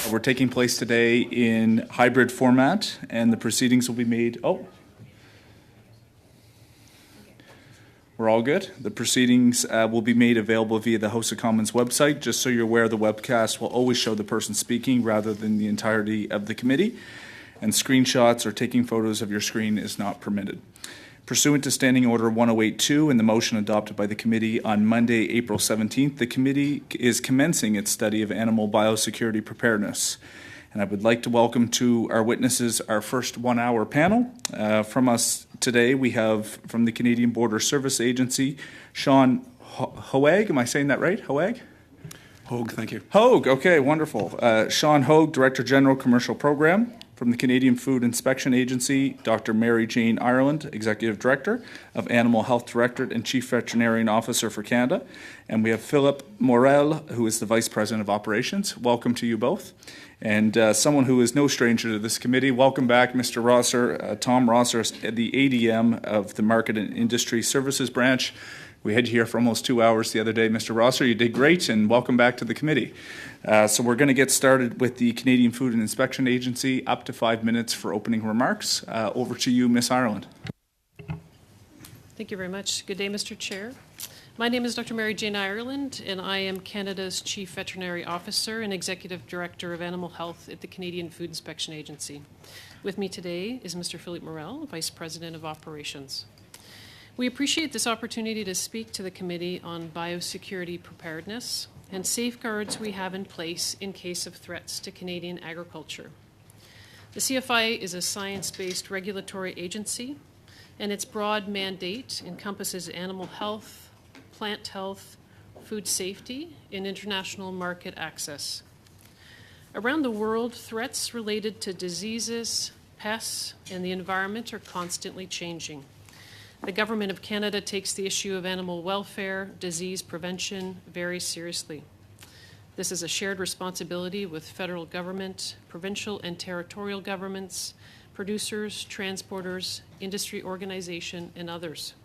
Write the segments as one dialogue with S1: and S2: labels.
S1: We're taking place today in hybrid format, and the proceedings will be made. Oh, we're all good. The proceedings will be made available via the House of Commons website. Just so you're aware, the webcast will always show the person speaking rather than the entirety of the committee, and screenshots or taking photos of your screen is not permitted. Pursuant to Standing Order 1082 and the motion adopted by the committee on Monday, April 17th, the committee is commencing its study of animal biosecurity preparedness. And I would like to welcome to our witnesses our first 1 hour panel. From us today, we have from the Canadian Border Service Agency, Sean Hoag. Am I saying that right? Hoag?
S2: Hoag, thank you.
S1: Hoag, okay, wonderful. Sean Hoag, Director General, Commercial Program. From the Canadian Food Inspection Agency, Dr. Mary Jane Ireland, Executive Director of Animal Health Directorate and Chief Veterinarian Officer for Canada. And we have Philip Morel, who is the Vice President of Operations. Welcome to you both. And someone who is no stranger to this committee, welcome back, Mr. Rosser, Tom Rosser, the ADM of the Market and Industry Services Branch. We had you here for almost 2 hours the other day, Mr. Rosser. You did great, and welcome back to the committee. So we're going to get started with the Canadian Food and Inspection Agency, up to 5 minutes for opening remarks. Over to you, Ms. Ireland.
S3: Thank you very much. Good day, Mr. Chair. My name is Dr. Mary Jane Ireland, and I am Canada's Chief Veterinary Officer and Executive Director of Animal Health at the Canadian Food Inspection Agency. With me today is Mr. Philippe Morel, Vice President of Operations. We appreciate this opportunity to speak to the committee on biosecurity preparedness and safeguards we have in place in case of threats to Canadian agriculture. The CFI is a science-based regulatory agency, and its broad mandate encompasses animal health, plant health, food safety, and international market access. Around the world, threats related to diseases, pests, and the environment are constantly changing. The Government of Canada takes the issue of animal welfare, disease prevention very seriously. This is a shared responsibility with federal government, provincial and territorial governments, producers, transporters, industry organization, and others.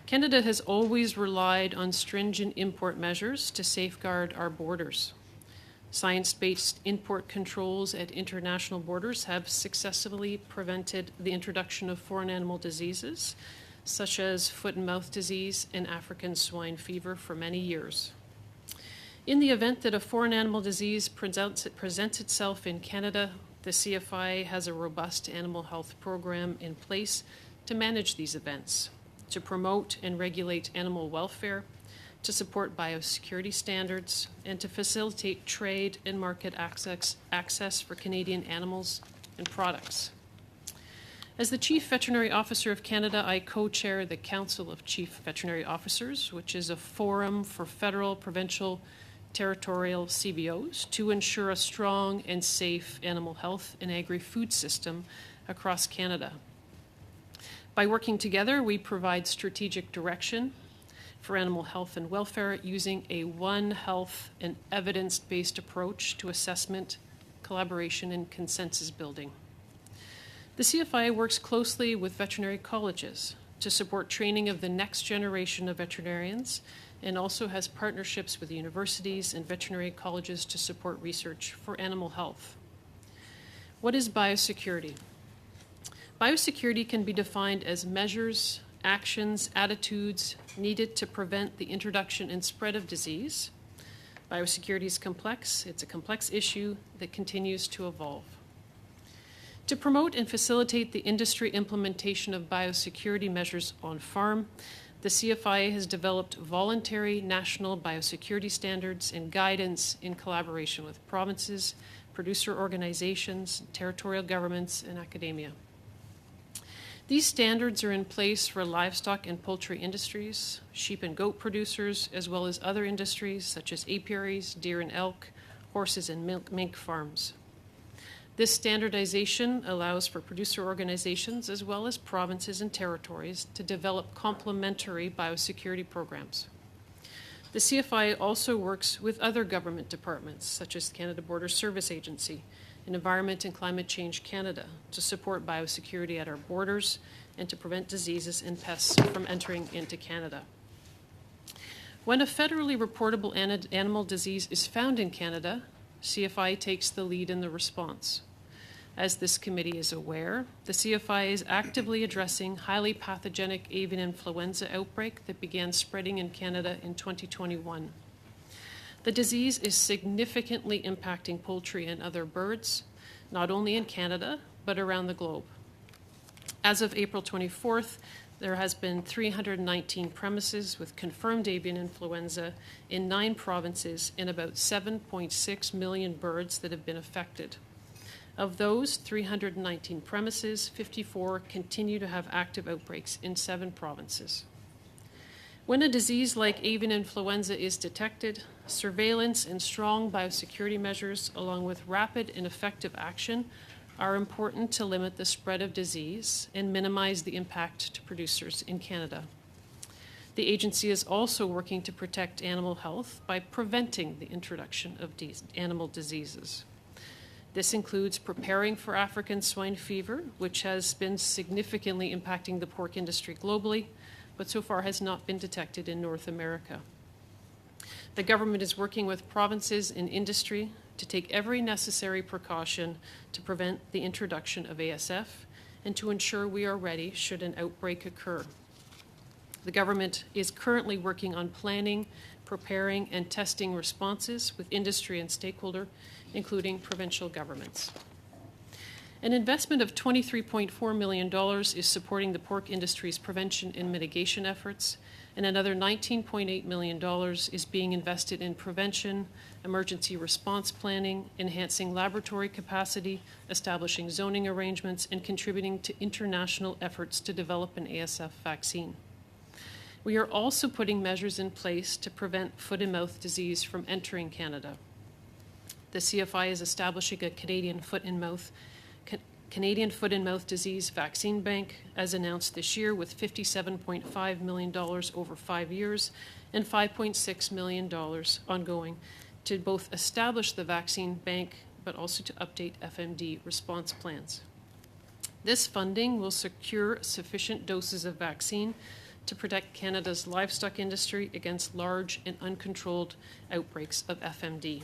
S3: Canada has always relied on stringent import measures to safeguard our borders. Science-based import controls at international borders have successfully prevented the introduction of foreign animal diseases, such as foot and mouth disease and African swine fever, for many years. In the event that a foreign animal disease presents itself in Canada, the CFI has a robust animal health program in place to manage these events, to promote and regulate animal welfare, to support biosecurity standards, and to facilitate trade and market access for Canadian animals and products. As the Chief Veterinary Officer of Canada, I co-chair the Council of Chief Veterinary Officers, which is a forum for federal, provincial, territorial CVOs to ensure a strong and safe animal health and agri-food system across Canada. By working together, we provide strategic direction for animal health and welfare using a One Health and evidence-based approach to assessment, collaboration, and consensus building. The CFI works closely with veterinary colleges to support training of the next generation of veterinarians, and also has partnerships with universities and veterinary colleges to support research for animal health. What is biosecurity? Biosecurity can be defined as measures, actions, attitudes needed to prevent the introduction and spread of disease. Biosecurity is complex. It's a complex issue that continues to evolve. To promote and facilitate the industry implementation of biosecurity measures on farm, the CFI has developed voluntary national biosecurity standards and guidance in collaboration with provinces, producer organizations, territorial governments, and academia. These standards are in place for livestock and poultry industries, sheep and goat producers, as well as other industries such as apiaries, deer and elk, horses, and mink farms. This standardization allows for producer organizations as well as provinces and territories to develop complementary biosecurity programs. The CFI also works with other government departments, such as Canada Border Service Agency and Environment and Climate Change Canada, to support biosecurity at our borders and to prevent diseases and pests from entering into Canada. When a federally reportable animal disease is found in Canada, CFI takes the lead in the response. As this committee is aware, the CFI is actively addressing highly pathogenic avian influenza outbreak that began spreading in Canada in 2021. The disease is significantly impacting poultry and other birds, not only in Canada, but around the globe. As of April 24th, there has been 319 premises with confirmed avian influenza in 9 provinces and about 7.6 million birds that have been affected. Of those 319 premises, 54 continue to have active outbreaks in 7 provinces. When a disease like avian influenza is detected, surveillance and strong biosecurity measures, along with rapid and effective action, are important to limit the spread of disease and minimize the impact to producers in Canada. The agency is also working to protect animal health by preventing the introduction of animal diseases. This includes preparing for African swine fever, which has been significantly impacting the pork industry globally, but so far has not been detected in North America. The government is working with provinces and industry to take every necessary precaution to prevent the introduction of ASF and to ensure we are ready should an outbreak occur. The government is currently working on planning, preparing, and testing responses with industry and stakeholder, including provincial governments. An investment of $23.4 million is supporting the pork industry's prevention and mitigation efforts, and another $19.8 million is being invested in prevention, emergency response planning, enhancing laboratory capacity, establishing zoning arrangements, and contributing to international efforts to develop an ASF vaccine. We are also putting measures in place to prevent foot and mouth disease from entering Canada. The CFI is establishing a Canadian foot and mouth disease vaccine bank, as announced this year, with $57.5 million over 5 years and $5.6 million ongoing to both establish the vaccine bank but also to update FMD response plans. This funding will secure sufficient doses of vaccine to protect Canada's livestock industry against large and uncontrolled outbreaks of FMD.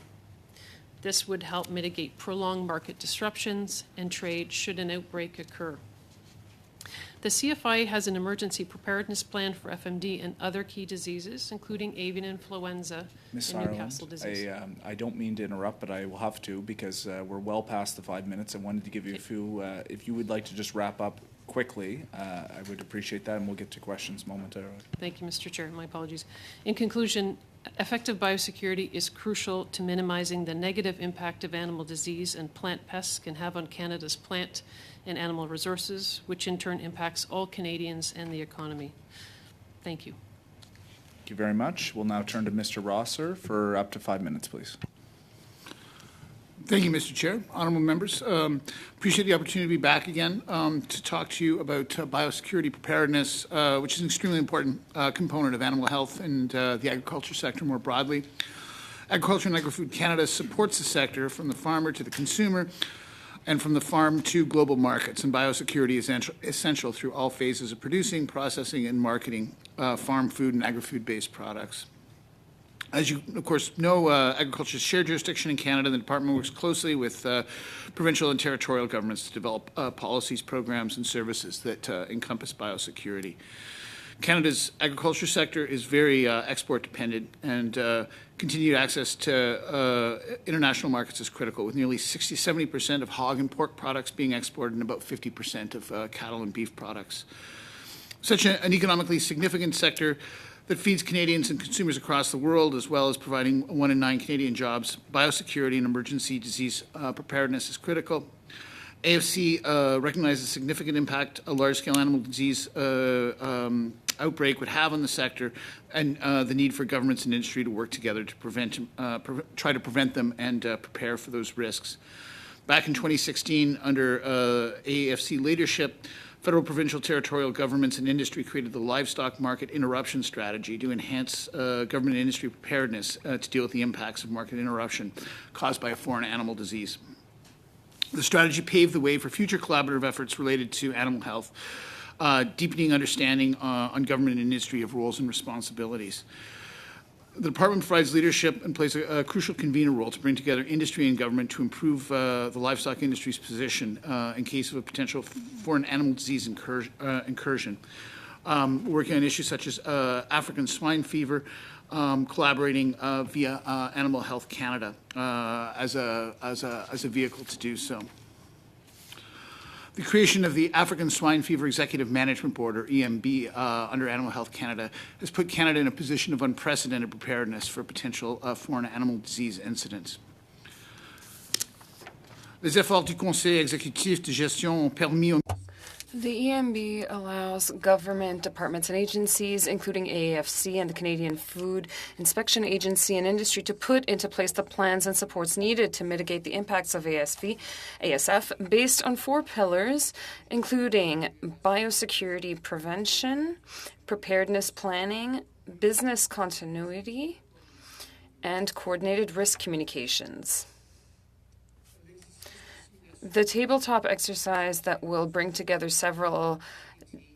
S3: This would help mitigate prolonged market disruptions and trade should an outbreak occur. The CFI has an emergency preparedness plan for FMD and other key diseases, including avian influenza
S1: Ms.
S3: and Newcastle
S1: Ireland,
S3: disease.
S1: I don't mean to interrupt, but I will have to because we're well past the 5 minutes. I wanted to give you a few, if you would like to just wrap up quickly, I would appreciate that, and we'll get to questions momentarily.
S3: Thank you, Mr. Chair. My apologies. In conclusion, effective biosecurity is crucial to minimizing the negative impact of animal disease and plant pests can have on Canada's plant and animal resources, which in turn impacts all Canadians and the economy. Thank you.
S1: Thank you very much. We'll now turn to Mr. Rosser for up to 5 minutes, please.
S2: Thank you, Mr. Chair. Honourable members, appreciate the opportunity to be back again to talk to you about biosecurity preparedness, which is an extremely important component of animal health and the agriculture sector more broadly. Agriculture and Agri-Food Canada supports the sector from the farmer to the consumer and from the farm to global markets, and biosecurity is essential through all phases of producing, processing, and marketing farm food and agri-food-based products. As you, of course, know, agriculture is shared jurisdiction in Canada. The department works closely with provincial and territorial governments to develop policies, programs, and services that encompass biosecurity. Canada's agriculture sector is very export dependent, and continued access to international markets is critical, with nearly 70% of hog and pork products being exported and about 50% of cattle and beef products. Such an economically significant sector that feeds Canadians and consumers across the world, as well as providing 1 in 9 Canadian jobs. Biosecurity and emergency disease preparedness is critical. AFC recognizes the significant impact a large-scale animal disease outbreak would have on the sector, and the need for governments and industry to work together to try to prevent them and prepare for those risks. Back in 2016, under AFC leadership, federal, provincial, territorial governments and industry created the Livestock Market Interruption Strategy to enhance government and industry preparedness to deal with the impacts of market interruption caused by a foreign animal disease. The strategy paved the way for future collaborative efforts related to animal health, deepening understanding on government and industry of roles and responsibilities. The department provides leadership and plays a crucial convener role to bring together industry and government to improve the livestock industry's position in case of a potential foreign animal disease incursion. Working on issues such as African swine fever, collaborating via Animal Health Canada as a vehicle to do so. The creation of the African Swine Fever Executive Management Board, or EMB, under Animal Health Canada, has put Canada in a position of unprecedented preparedness for potential foreign animal disease incidents. Les efforts du Conseil exécutif de gestion ont permis aux
S4: The EMB allows government departments and agencies, including AAFC and the Canadian Food Inspection Agency and industry, to put into place the plans and supports needed to mitigate the impacts of ASF based on 4 pillars, including biosecurity prevention, preparedness planning, business continuity, and coordinated risk communications. The tabletop exercise that will bring together several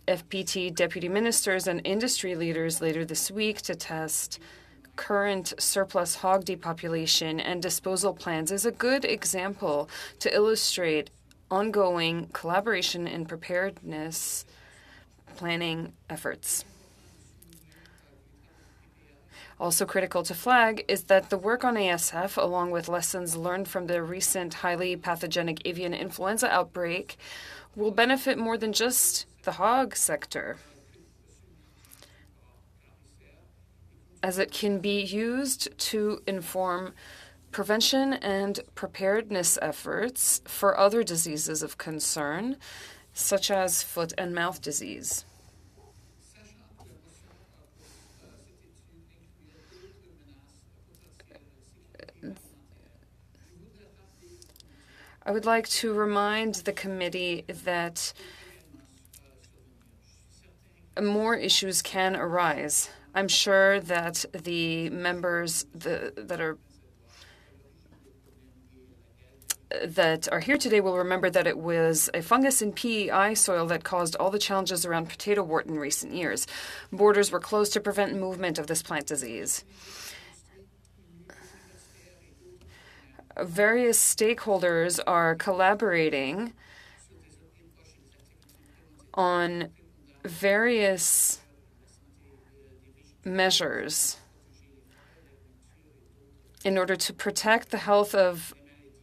S4: FPT deputy ministers and industry leaders later this week to test current surplus hog depopulation and disposal plans is a good example to illustrate ongoing collaboration and preparedness planning efforts. Also critical to flag is that the work on ASF, along with lessons learned from the recent highly pathogenic avian influenza outbreak, will benefit more than just the hog sector, as it can be used to inform prevention and preparedness efforts for other diseases of concern, such as foot and mouth disease. I would like to remind the committee that more issues can arise. I'm sure that the members that are here today will remember that it was a fungus in PEI soil that caused all the challenges around potato wart in recent years. Borders were closed to prevent movement of this plant disease. Various stakeholders are collaborating on various measures in order to protect the health of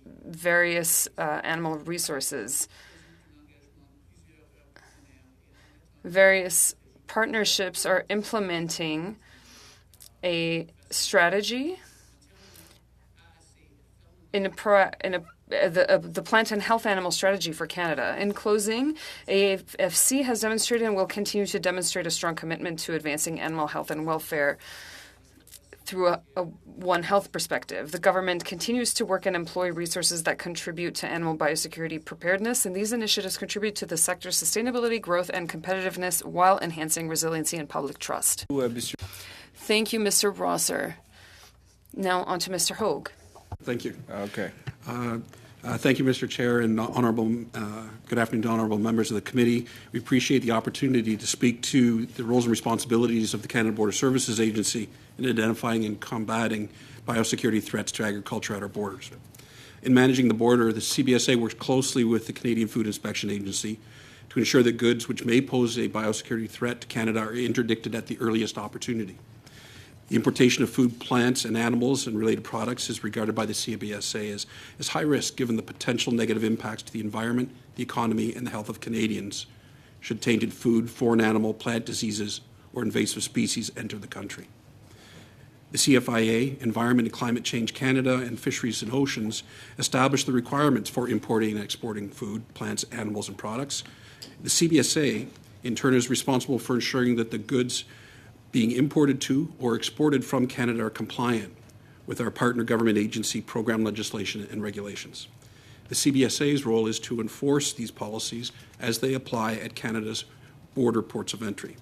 S4: various animal resources. Various partnerships are implementing a strategy the plant and health animal strategy for Canada. In closing, AFC has demonstrated and will continue to demonstrate a strong commitment to advancing animal health and welfare through a One Health perspective. The government continues to work and employ resources that contribute to animal biosecurity preparedness, and these initiatives contribute to the sector's sustainability, growth, and competitiveness while enhancing resiliency and public trust. Thank you, Mr. Rosser. Now on to Mr. Hogue.
S5: Thank you.
S1: Okay.
S5: Thank you, Mr. Chair, and good afternoon to honourable members of the committee. We appreciate the opportunity to speak to the roles and responsibilities of the Canada Border Services Agency in identifying and combating biosecurity threats to agriculture at our borders. In managing the border, the CBSA works closely with the Canadian Food Inspection Agency to ensure that goods which may pose a biosecurity threat to Canada are interdicted at the earliest opportunity. The importation of food, plants, and animals and related products is regarded by the CBSA as high risk given the potential negative impacts to the environment, the economy, and the health of Canadians should tainted food, foreign animal, plant diseases, or invasive species enter the country. The CFIA, Environment and Climate Change Canada, and Fisheries and Oceans establish the requirements for importing and exporting food, plants, animals, and products. The CBSA, in turn, is responsible for ensuring that the goods being imported to or exported from Canada are compliant with our partner government agency program legislation and regulations. The CBSA's role is to enforce these policies as they apply at Canada's border ports of entry.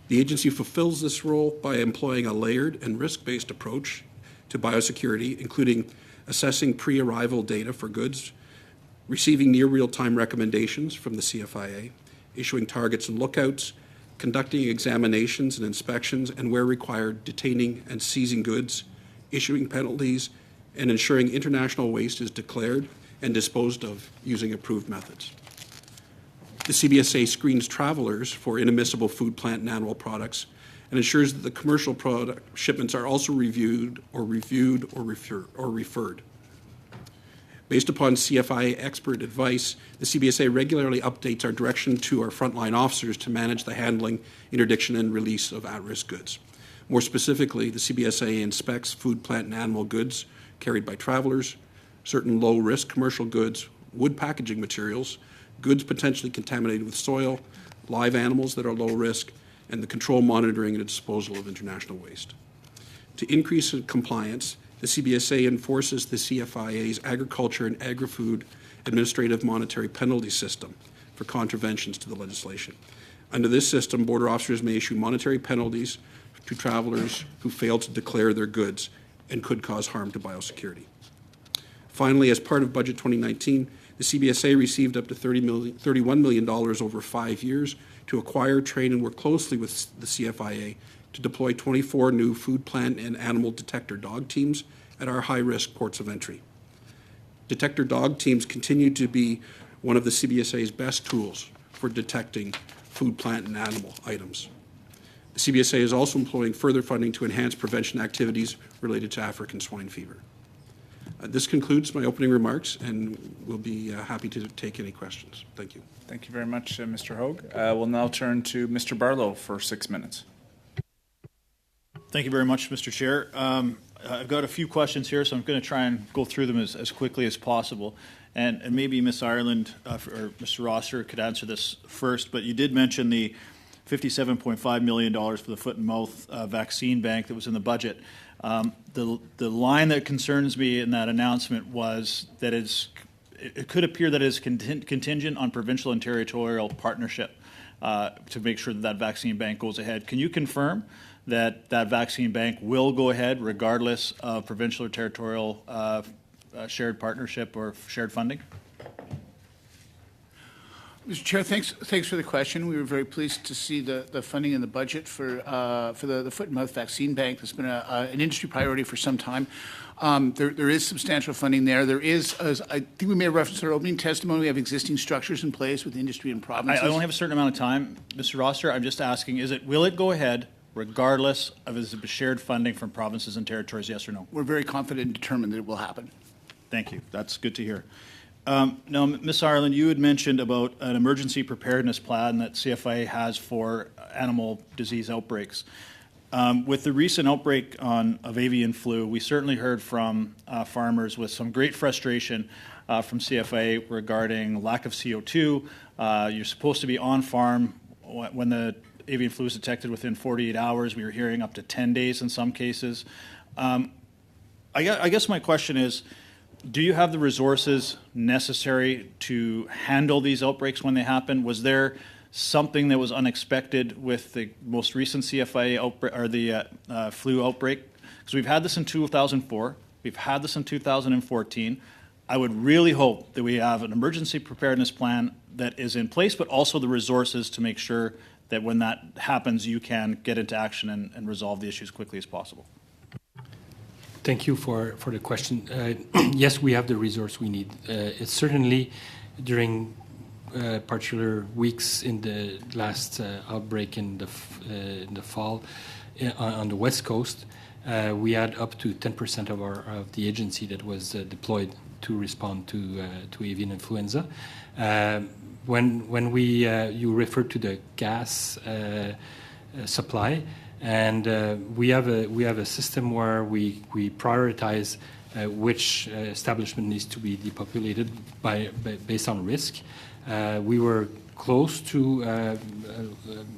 S5: The agency fulfills this role by employing a layered and risk-based approach to biosecurity, including assessing pre-arrival data for goods, receiving near real-time recommendations from the CFIA, issuing targets and lookouts, conducting examinations and inspections, and where required, detaining and seizing goods, issuing penalties, and ensuring international waste is declared and disposed of using approved methods. The CBSA screens travelers for inadmissible food, plant, and animal products and ensures that the commercial product shipments are also reviewed or referred. Based upon CFIA expert advice, the CBSA regularly updates our direction to our frontline officers to manage the handling, interdiction, and release of at-risk goods. More specifically, the CBSA inspects food, plant, and animal goods carried by travelers, certain low-risk commercial goods, wood packaging materials, goods potentially contaminated with soil, live animals that are low risk, and the control, monitoring, and disposal of international waste. To increase compliance, the CBSA enforces the CFIA's Agriculture and Agri-Food Administrative Monetary Penalty System for contraventions to the legislation. Under this system, border officers may issue monetary penalties to travelers who fail to declare their goods and could cause harm to biosecurity. Finally, as part of Budget 2019, the CBSA received up to $31 million over 5 years to acquire, train, and work closely with the CFIA to deploy 24 new food, plant, and animal detector dog teams at our high-risk ports of entry. Detector dog teams continue to be one of the CBSA's best tools for detecting food, plant, and animal items. The CBSA is also employing further funding to enhance prevention activities related to African swine fever. This concludes my opening remarks, and we'll be happy to take any questions. Thank you.
S1: Thank you very much, Mr. Hogue. We'll now turn to Mr. Barlow for 6 minutes.
S6: Thank you very much, Mr. Chair. I've got a few questions here, so I'm going to try and go through them as quickly as possible. And maybe Ms. Ireland or Mr. Rosser could answer this first, but you did mention the $57.5 million for the foot and mouth vaccine bank that was in the budget. The line that concerns me in that announcement was that it could appear that it is contingent on provincial and territorial partnership to make sure that vaccine bank goes ahead. Can you confirm that vaccine bank will go ahead regardless of provincial or territorial shared partnership or shared funding?
S2: Mr. Chair, thanks for the question. We were very pleased to see the funding in the budget for the foot and mouth vaccine bank. That's been an industry priority for some time. There is substantial funding there. There is, as I think we made reference to our opening testimony, we have existing structures in place with industry and provinces.
S6: I only have a certain amount of time, Mr. Rosser. I'm just asking, will it go ahead regardless of its shared funding from provinces and territories, yes or no?
S2: We're very confident and determined that it will happen.
S6: Thank you. That's good to hear. Now, Ms. Ireland, you had mentioned about an emergency preparedness plan that CFIA has for animal disease outbreaks. With the recent outbreak of avian flu, we certainly heard from farmers with some great frustration from CFIA regarding lack of CO2. You're supposed to be on farm when the avian flu is detected within 48 hours. We were hearing up to 10 days in some cases. I guess my question is, do you have the resources necessary to handle these outbreaks when they happen? Was there something that was unexpected with the most recent CFIA outbreak or the flu outbreak? Because we've had this in 2004, we've had this in 2014. I would really hope that we have an emergency preparedness plan that is in place, but also the resources to make sure that when that happens, you can get into action and resolve the issue as quickly as possible.
S7: Thank you for the question. Yes, we have the resource we need. It's certainly during particular weeks in the last outbreak in the fall on the West Coast, we had up to 10% of the agency that was deployed to respond to avian influenza. When you referred to the gas supply. And we have a system where we prioritize which establishment needs to be depopulated based on risk. We were close to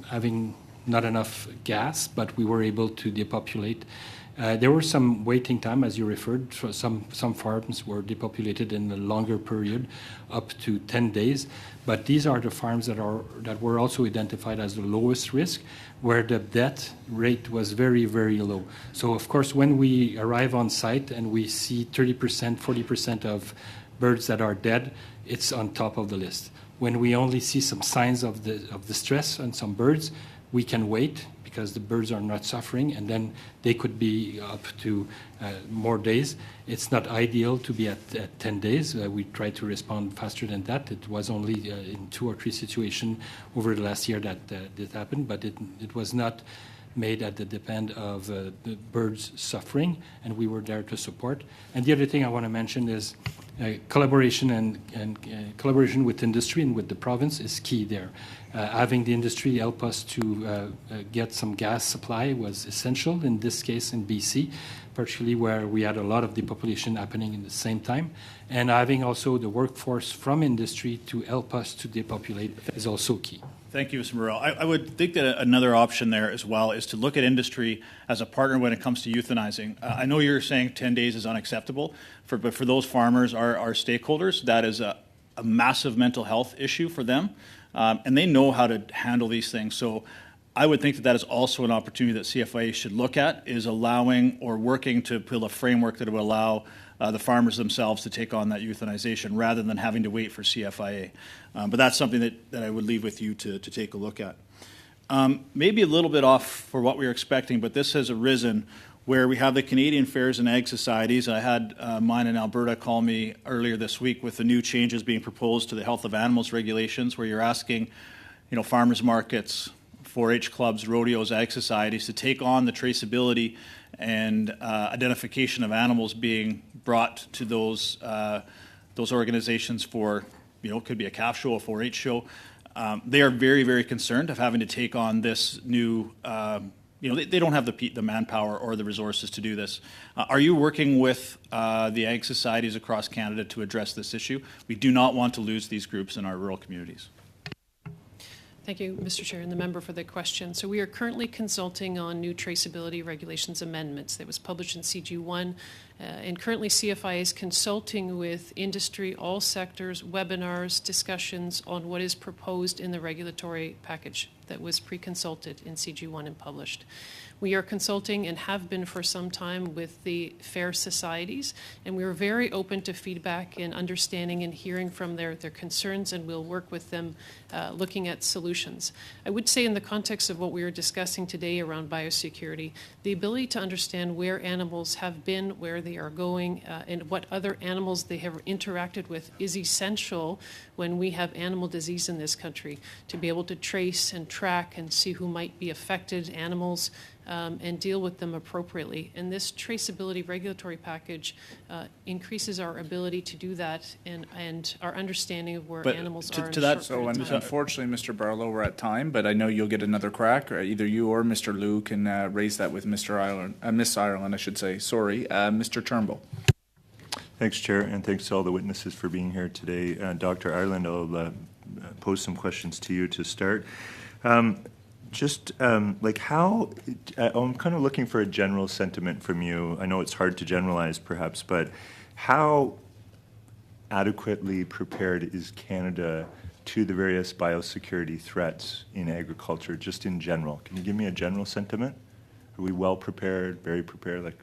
S7: having not enough gas, but we were able to depopulate. There were some waiting time, as you referred. Some farms were depopulated in a longer period, up to 10 days. But these are the farms that were also identified as the lowest risk, where the death rate was very, very low. So, of course, when we arrive on site and we see 30%, 40% of birds that are dead, it's on top of the list. When we only see some signs of distress on some birds, we can wait because the birds are not suffering, and then they could be up to more days. It's not ideal to be at 10 days. We try to respond faster than that. It was only in 2 or 3 situations over the last year that this happened, but it was not made at the depend of the birds suffering, and we were there to support. And the other thing I want to mention is collaboration and collaboration with industry and with the province is key there. Having the industry help us to get some gas supply was essential, in this case in BC, particularly where we had a lot of depopulation happening in the same time. And having also the workforce from industry to help us to depopulate is also key.
S6: Thank you, Mr. Morrell. I would think that another option there as well is to look at industry as a partner when it comes to euthanizing. I know you're saying 10 days is unacceptable, but for those farmers, our stakeholders, that is a massive mental health issue for them, and they know how to handle these things. So I would think that is also an opportunity that CFIA should look at, is allowing or working to build a framework that would allow the farmers themselves to take on that euthanization rather than having to wait for CFIA. But that's something that I would leave with you to take a look at. Maybe a little bit off for what we were expecting, but this has arisen where we have the Canadian Fairs and Ag Societies. I had mine in Alberta call me earlier this week with the new changes being proposed to the health of animals regulations, where you're asking, farmers markets, 4-H clubs, rodeos, ag societies to take on the traceability and identification of animals being brought to those organizations for, it could be a calf show, a 4-H show. They are very, very concerned of having to take on this new, they don't have the manpower or the resources to do this. Are you working with the ag societies across Canada to address this issue? We do not want to lose these groups in our rural communities.
S3: Thank you, Mr. Chair, and the member for the question. So we are currently consulting on new traceability regulations amendments that was published in CG1, and currently CFIA is consulting with industry, all sectors, webinars, discussions on what is proposed in the regulatory package that was pre-consulted in CG1 and published. We are consulting and have been for some time with the fair societies, and we are very open to feedback and understanding and hearing from their concerns, and we'll work with them looking at solutions. I would say in the context of what we are discussing today around biosecurity, the ability to understand where animals have been, where they are going, and what other animals they have interacted with is essential when we have animal disease in this country, to be able to trace and track and see who might be affected animals, and deal with them appropriately. And this traceability regulatory package increases our ability to do that and our understanding of where animals are.
S6: To that,
S1: so unfortunately, Mr. Barlow, we're at time, but I know you'll get another crack. Or either you or Mr. Liu can raise that with Miss Ireland, I should say. Sorry, Mr. Turnbull.
S8: Thanks, Chair, and thanks to all the witnesses for being here today. Dr. Ireland, I'll pose some questions to you to start. How, I'm kind of looking for a general sentiment from you. I know it's hard to generalize perhaps, but how adequately prepared is Canada to the various biosecurity threats in agriculture, just in general? Can you give me a general sentiment? Are we well prepared, very prepared?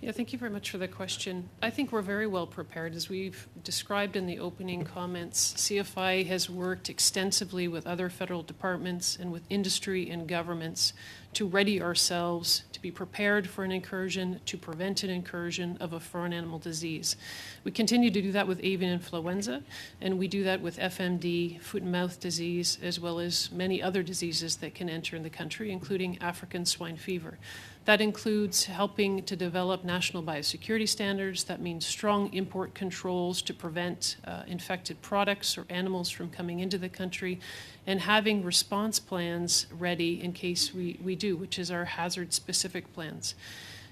S3: Yeah, thank you very much for the question. I think we're very well prepared. As we've described in the opening comments, CFI has worked extensively with other federal departments and with industry and governments to ready ourselves to be prepared for an incursion, to prevent an incursion of a foreign animal disease. We continue to do that with avian influenza, and we do that with FMD, foot and mouth disease, as well as many other diseases that can enter in the country, including African swine fever. That includes helping to develop national biosecurity standards. That means strong import controls to prevent infected products or animals from coming into the country, and having response plans ready in case we do, which is our hazard-specific plans.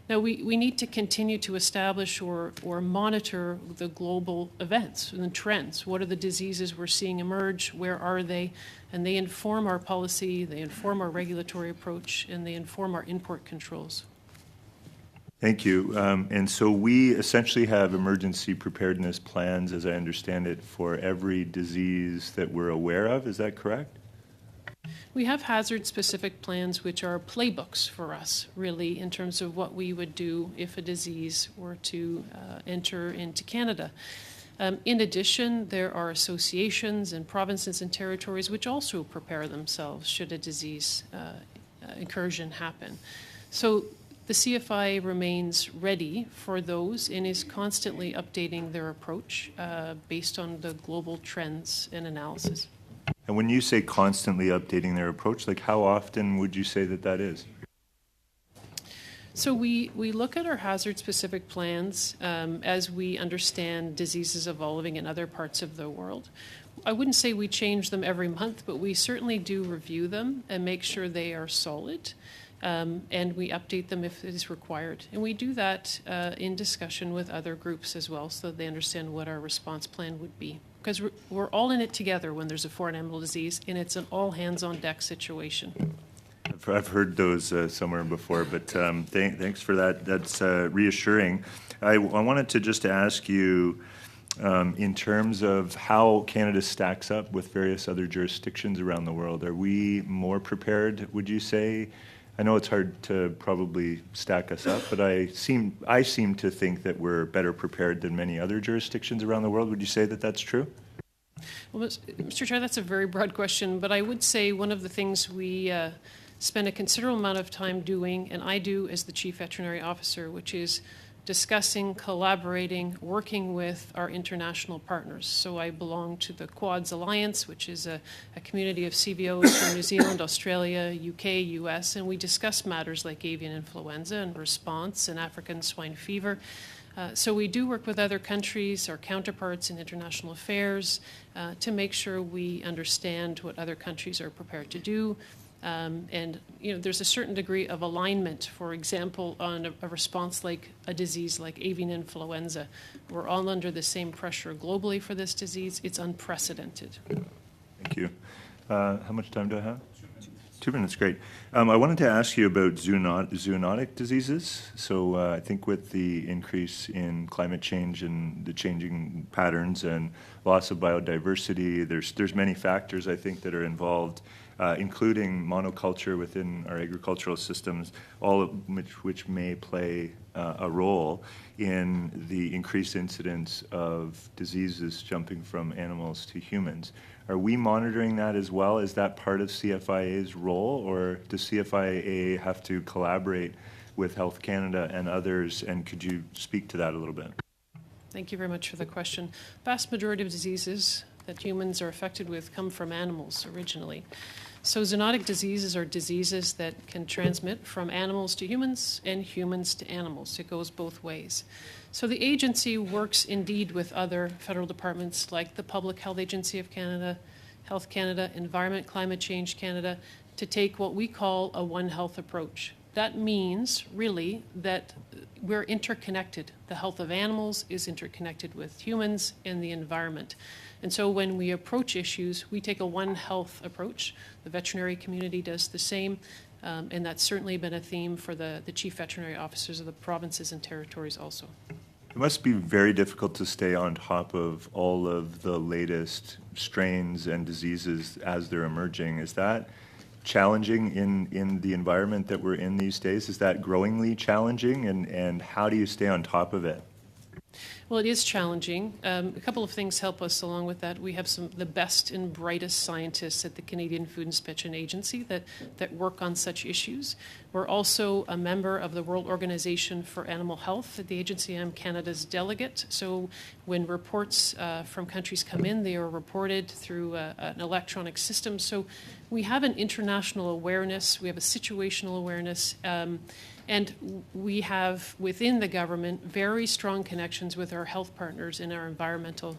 S3: Now, we need to continue to establish or monitor the global events and the trends. What are the diseases we're seeing emerge? Where are they? And they inform our policy, they inform our regulatory approach, and they inform our import controls.
S8: Thank you. And so we essentially have emergency preparedness plans, as I understand it, for every disease that we're aware of. Is that correct?
S3: We have hazard-specific plans, which are playbooks for us, really, in terms of what we would do if a disease were to enter into Canada. In addition, there are associations and provinces and territories which also prepare themselves should a disease incursion happen. So the CFI remains ready for those and is constantly updating their approach based on the global trends and analysis.
S8: And when you say constantly updating their approach, like how often would you say that that is?
S3: So we look at our hazard-specific plans as we understand diseases evolving in other parts of the world. I wouldn't say we change them every month, but we certainly do review them and make sure they are solid, and we update them if it is required. And we do that in discussion with other groups as well, so that they understand what our response plan would be. Because we're all in it together when there's a foreign animal disease, and it's an all-hands-on-deck situation.
S8: I've heard those somewhere before, but thanks for that. That's reassuring. I wanted to just ask you, in terms of how Canada stacks up with various other jurisdictions around the world, are we more prepared, would you say? I know it's hard to probably stack us up, but I seem to think that we're better prepared than many other jurisdictions around the world. Would you say that that's true?
S3: Well, Mr. Chair, that's a very broad question, but I would say one of the things we spend a considerable amount of time doing, and I do as the Chief Veterinary Officer, which is discussing, collaborating, working with our international partners. So I belong to the Quads Alliance, which is a community of CVOs from New Zealand, Australia, UK, US, and we discuss matters like avian influenza and response and African swine fever. So we do work with other countries, our counterparts in international affairs, to make sure we understand what other countries are prepared to do. And there's a certain degree of alignment, for example, on a response like a disease like avian influenza. We're all under the same pressure globally for this disease. It's unprecedented.
S8: Thank you. How much time do I have? 2 minutes, great. I wanted to ask you about zoonotic diseases. So I think with the increase in climate change and the changing patterns and loss of biodiversity, there's many factors I think that are involved, including monoculture within our agricultural systems, all of which may play a role in the increased incidence of diseases jumping from animals to humans. Are we monitoring that as well? Is that part of CFIA's role, or does CFIA have to collaborate with Health Canada and others? And could you speak to that a little bit?
S3: Thank you very much for the question. Vast majority of diseases that humans are affected with come from animals originally. So zoonotic diseases are diseases that can transmit from animals to humans and humans to animals. It goes both ways. So the agency works indeed with other federal departments like the Public Health Agency of Canada, Health Canada, Environment Climate Change Canada, to take what we call a One Health approach. That means, really, that we're interconnected. The health of animals is interconnected with humans and the environment. And so when we approach issues, we take a One Health approach. The veterinary community does the same, and that's certainly been a theme for the chief veterinary officers of the provinces and territories also.
S8: It must be very difficult to stay on top of all of the latest strains and diseases as they're emerging. Is that challenging in the environment that we're in these days? Is that growingly challenging, and how do you stay on top of it?
S3: Well, it is challenging. A couple of things help us along with that. We have the best and brightest scientists at the Canadian Food Inspection Agency that work on such issues. We're also a member of the World Organization for Animal Health. At the agency, I'm Canada's delegate. So when reports from countries come in, they are reported through an electronic system. So we have an international awareness. We have a situational awareness. And we have, within the government, very strong connections with our health partners and our environmental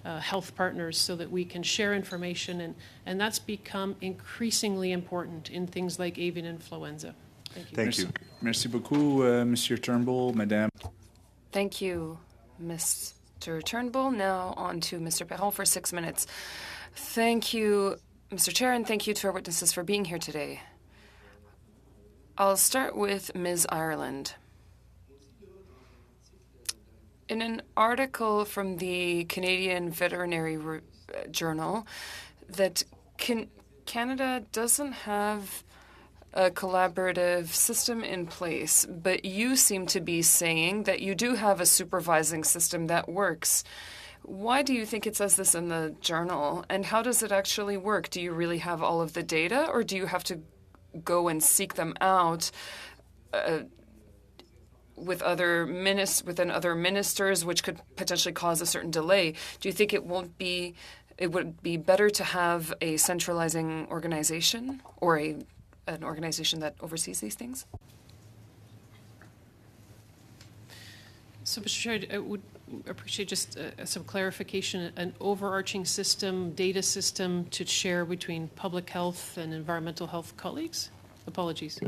S3: health partners so that we can share information, and that's become increasingly important in things like avian influenza. Thank you.
S8: Thank you.
S1: Merci beaucoup, Monsieur Turnbull, Madame.
S4: Thank you, Mr. Turnbull. Now on to Mr. Perron for 6 minutes. Thank you, Mr. Chair, and thank you to our witnesses for being here today. I'll start with Ms. Ireland. In an article from the Canadian Veterinary Journal, that Canada doesn't have a collaborative system in place, but you seem to be saying that you do have a supervising system that works. Why do you think it says this in the journal, and how does it actually work? Do you really have all of the data, or do you have to go and seek them out within other ministers, which could potentially cause a certain delay? Do you think it would be better to have a centralizing organization or an organization that oversees these things?
S3: So, Mr. Chair, I would appreciate just some clarification, an overarching system, data system to share between public health and environmental health colleagues? Apologies.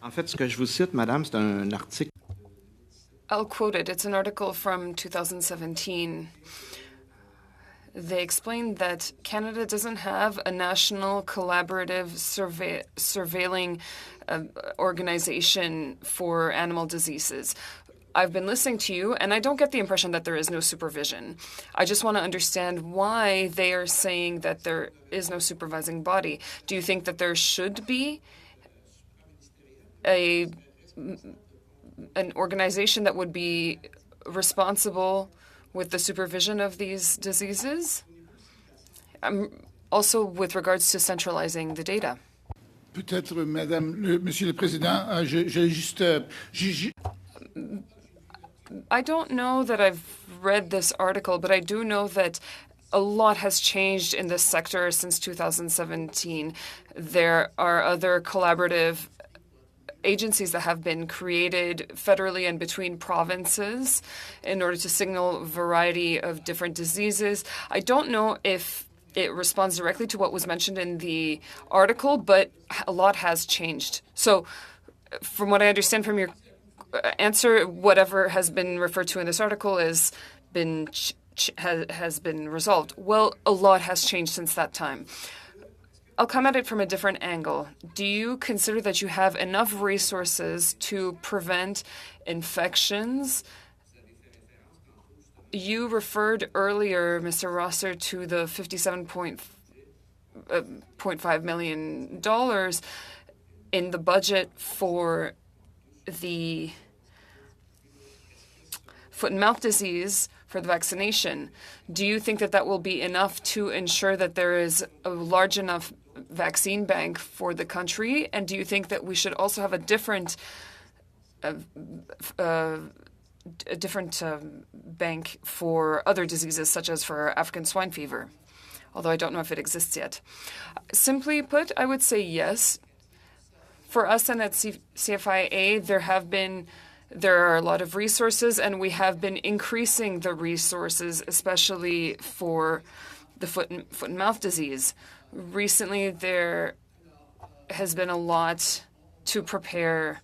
S9: En fait, ce que je vous cite, madame, c'est un article.
S4: I'll quote it. It's an article from 2017. They explained that Canada doesn't have a national collaborative surveilling organization for animal diseases. I've been listening to you, and I don't get the impression that there is no supervision. I just want to understand why they are saying that there is no supervising body. Do you think that there should be an organization that would be responsible with the supervision of these diseases? Also with regards to centralizing the data.
S2: Peut-être, Monsieur le Président,
S4: I don't know that I've read this article, but I do know that a lot has changed in this sector since 2017. There are other collaborative agencies that have been created federally and between provinces in order to signal a variety of different diseases. I don't know if it responds directly to what was mentioned in the article, but a lot has changed. So from what I understand from your answer, whatever has been referred to in this article has been resolved. Well, a lot has changed since that time. I'll come at it from a different angle. Do you consider that you have enough resources to prevent infections? You referred earlier, Mr. Rosser, to the $57.5 million in the budget for the foot and mouth disease for the vaccination. Do you think that that will be enough to ensure that there is a large enough vaccine bank for the country? And do you think that we should also have a different bank for other diseases, such as for African swine fever? Although I don't know if it exists yet. Simply put, I would say yes. For us and at CFIA, there are a lot of resources, and we have been increasing the resources, especially for the foot and mouth disease. Recently, there has been a lot to prepare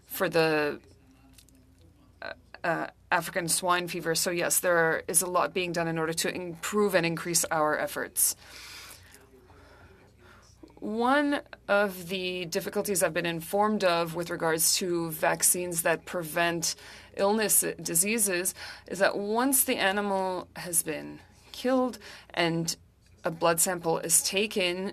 S4: for the African swine fever. So yes, there is a lot being done in order to improve and increase our efforts. One of the difficulties I've been informed of with regards to vaccines that prevent diseases, is that once the animal has been killed and a blood sample is taken,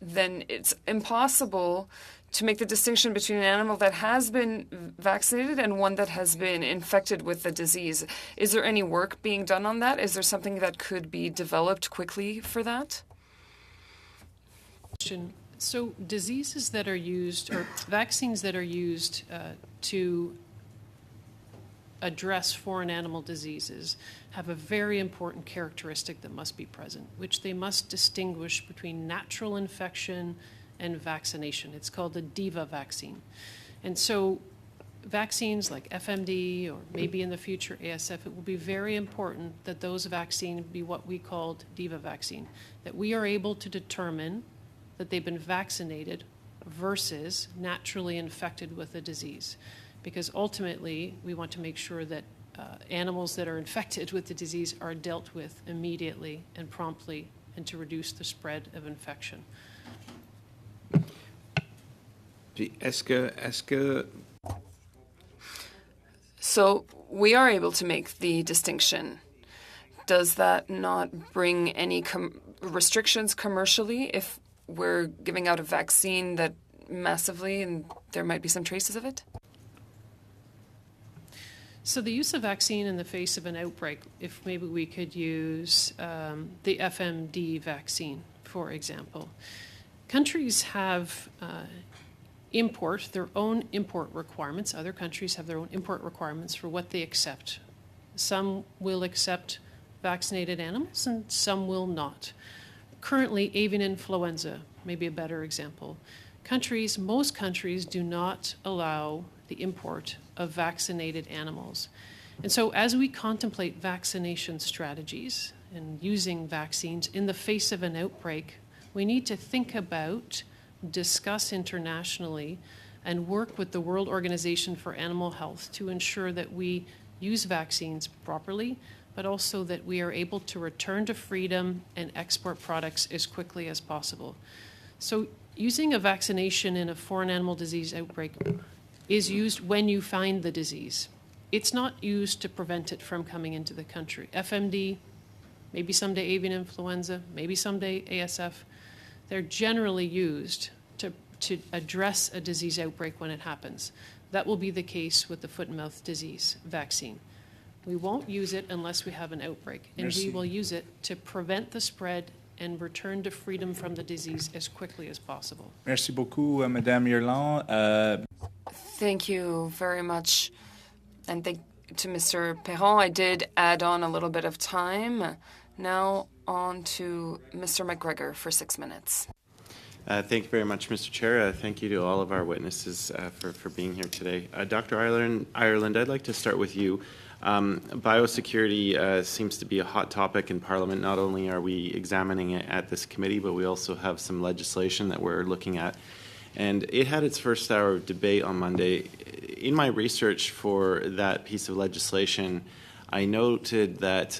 S4: then it's impossible to make the distinction between an animal that has been vaccinated and one that has been infected with the disease. Is there any work being done on that? Is there something that could be developed quickly for that?
S3: So diseases that are used, or vaccines that are used to address foreign animal diseases, have a very important characteristic that must be present, which they must distinguish between natural infection and vaccination. It's called a DIVA vaccine. And so vaccines like FMD, or maybe in the future ASF, it will be very important that those vaccines be what we called DIVA vaccine, that we are able to determine that they've been vaccinated versus naturally infected with a disease. Because ultimately, we want to make sure that animals that are infected with the disease are dealt with immediately and promptly, and to reduce the spread of infection.
S4: So we are able to make the distinction. Does that not bring any restrictions commercially if we're giving out a vaccine that massively, and there might be some traces of it?
S3: So the use of vaccine in the face of an outbreak, if maybe we could use the FMD vaccine, for example. Countries have their own import requirements. Other countries have their own import requirements for what they accept. Some will accept vaccinated animals and some will not. Currently, avian influenza may be a better example. Most countries do not allow the import of vaccinated animals. And so as we contemplate vaccination strategies and using vaccines in the face of an outbreak, we need to think about, discuss internationally, and work with the World Organization for Animal Health to ensure that we use vaccines properly, but also that we are able to return to freedom and export products as quickly as possible. So using a vaccination in a foreign animal disease outbreak is used when you find the disease. It's not used to prevent it from coming into the country. FMD, maybe someday avian influenza, maybe someday ASF, they're generally used to address a disease outbreak when it happens. That will be the case with the foot and mouth disease vaccine. We won't use it unless we have an outbreak, and
S1: Merci.
S3: we will use it to prevent the spread and return to freedom from the disease as quickly as possible.
S1: Merci beaucoup, Madame Irland.
S4: Thank you very much. And thank to Mr. Perron. I did add on a little bit of time. Now on to Mr. McGregor for 6 minutes.
S9: Thank you very much, Mr. Chair. Thank you to all of our witnesses for being here today. Dr. Ireland, I'd like to start with you. Biosecurity seems to be a hot topic in Parliament. Not only are we examining it at this committee, but we also have some legislation that we're looking at. And it had its first hour of debate on Monday. In my research for that piece of legislation, I noted that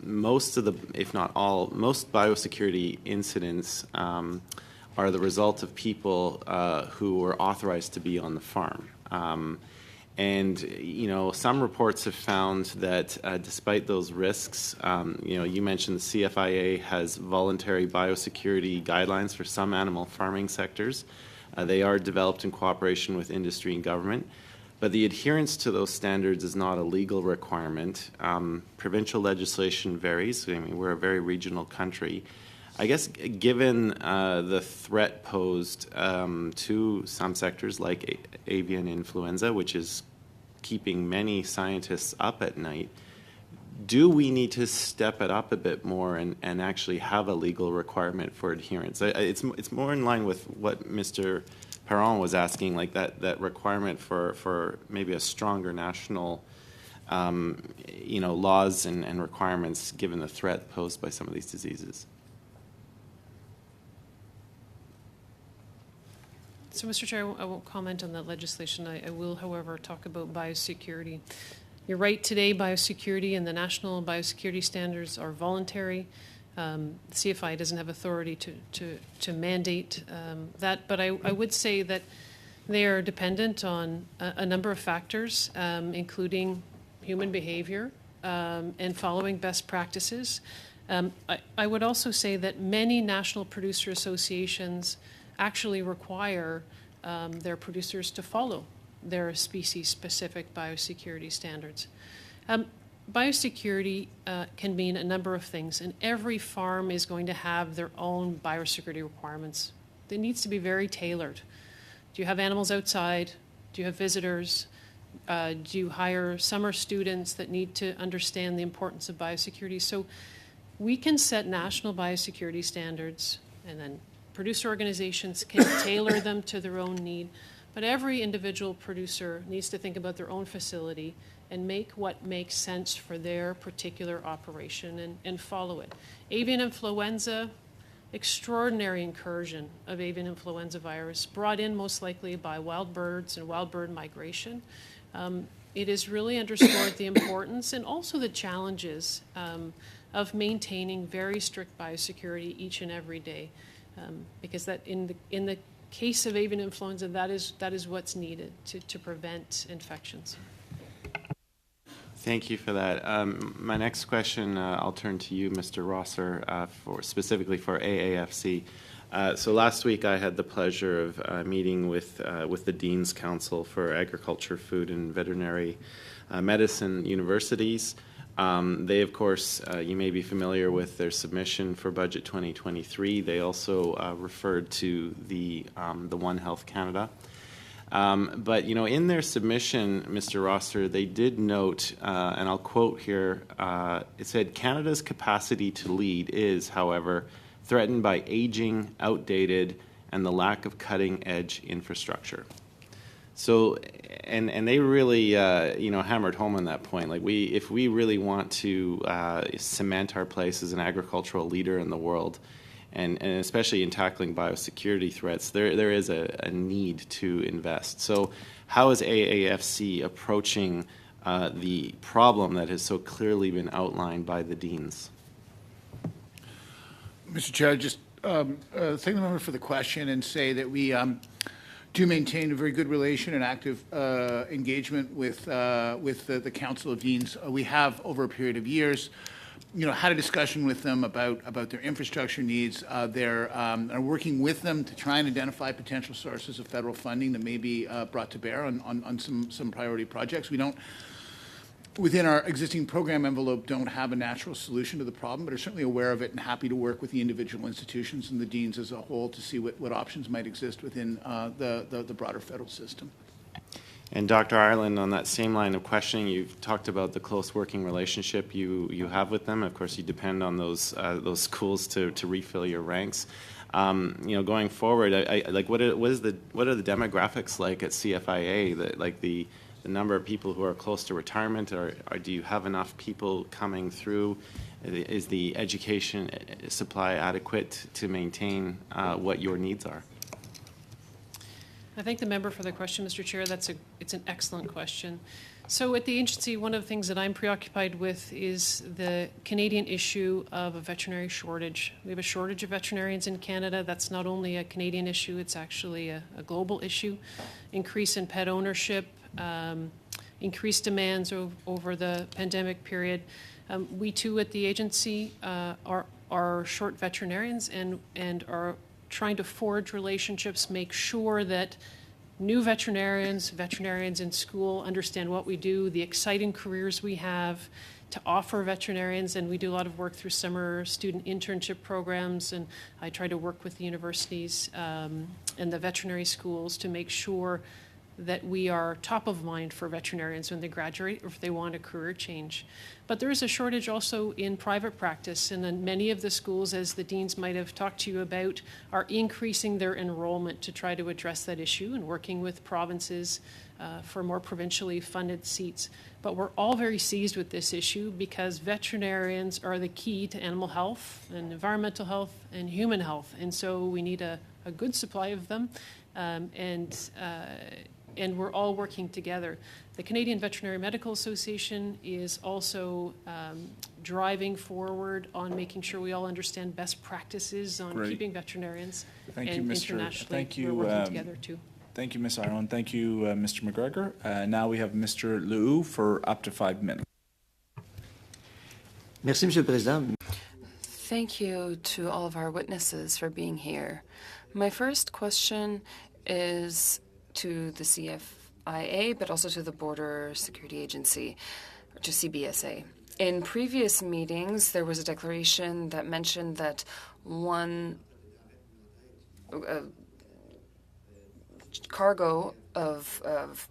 S9: most of the, if not all, most biosecurity incidents are the result of people who were authorized to be on the farm. And, you know, some reports have found that despite those risks, you know, you mentioned the CFIA has voluntary biosecurity guidelines for some animal farming sectors. They are developed in cooperation with industry and government. But the adherence to those standards is not a legal requirement. Provincial legislation varies. I mean, we're a very regional country. I guess given the threat posed to some sectors like avian influenza, which is keeping many scientists up at night, do we need to step it up a bit more and actually have a legal requirement for adherence? It's more in line with what Mr. Perron was asking, like that requirement for maybe a stronger national you know, laws and requirements given the threat posed by some of these diseases.
S3: So, Mr. Chair, I won't comment on that legislation. I will, however, talk about biosecurity. You're right, today biosecurity and the national biosecurity standards are voluntary. CFI doesn't have authority to mandate that, but I would say that they are dependent on a number of factors, including human behavior and following best practices. I would also say that many national producer associations actually require their producers to follow their species-specific biosecurity standards. Biosecurity can mean a number of things, and every farm is going to have their own biosecurity requirements. It needs to be very tailored. Do you have animals outside? Do you have visitors? Do you hire summer students that need to understand the importance of biosecurity? So we can set national biosecurity standards, and then producer organizations can tailor them to their own need. But every individual producer needs to think about their own facility and make what makes sense for their particular operation and follow it. Avian influenza, extraordinary incursion of avian influenza virus, brought in most likely by wild birds and wild bird migration. It has really underscored the importance and also the challenges of maintaining very strict biosecurity each and every day. Because that in the case of avian influenza, that is what's needed to prevent infections.
S9: Thank you for that. My next question, I'll turn to you, Mr. Rosser, specifically for AAFC. So last week I had the pleasure of meeting with the Dean's Council for Agriculture, Food, and Veterinary Medicine Universities. They, of course, you may be familiar with their submission for Budget 2023. They also referred to the One Health Canada. But, in their submission, Mr. Roster, they did note, and I'll quote here, it said, Canada's capacity to lead is, however, threatened by aging, outdated, and the lack of cutting-edge infrastructure. So, and they really, hammered home on that point. Like if we really want to cement our place as an agricultural leader in the world, and especially in tackling biosecurity threats, there is a need to invest. So, how is AAFC approaching the problem that has so clearly been outlined by the deans?
S2: Mr. Chair, just thank the member for the question and say that we do maintain a very good relation and active engagement with the Council of Deans. We have, over a period of years, had a discussion with them about their infrastructure needs. They're are working with them to try and identify potential sources of federal funding that may be brought to bear on some priority projects. We don't, within our existing program envelope, don't have a natural solution to the problem, but are certainly aware of it and happy to work with the individual institutions and the deans as a whole to see what options might exist within the broader federal system.
S9: And Dr. Ireland, on that same line of questioning, you've talked about the close working relationship you have with them. Of course, you depend on those schools to refill your ranks. Going forward, what are the demographics like at CFIA? The number of people who are close to retirement, or do you have enough people coming through? Is the education supply adequate to maintain what your needs are?
S3: I thank the member for the question, Mr. Chair. It's an excellent question. So at the agency, one of the things that I'm preoccupied with is the Canadian issue of a veterinary shortage. We have a shortage of veterinarians in Canada. That's not only a Canadian issue, it's actually a global issue. Increase in pet ownership, increased demands over the pandemic period. We too at the agency are short veterinarians and are trying to forge relationships, make sure that new veterinarians in school understand what we do, the exciting careers we have to offer veterinarians, and we do a lot of work through summer student internship programs, and I try to work with the universities and the veterinary schools to make sure that we are top of mind for veterinarians when they graduate or if they want a career change. But there is a shortage also in private practice, and then many of the schools, as the deans might have talked to you about, are increasing their enrollment to try to address that issue and working with provinces for more provincially funded seats. But we're all very seized with this issue because veterinarians are the key to animal health and environmental health and human health, and so we need a good supply of them, and we're all working together. The Canadian Veterinary Medical Association is also driving forward on making sure we all understand best practices on keeping veterinarians.
S1: Thank you,
S3: and
S1: Mr.
S3: internationally,
S1: Thank you,
S3: we're working together too.
S1: Thank you, Ms. Ireland. Thank you, Mr. McGregor. Now we have Mr. Liu for up to 5 minutes.
S10: Merci, Monsieur le Président.
S4: Thank you to all of our witnesses for being here. My first question is to the CFIA, but also to the Border Security Agency, or to CBSA. In previous meetings, there was a declaration that mentioned that one cargo of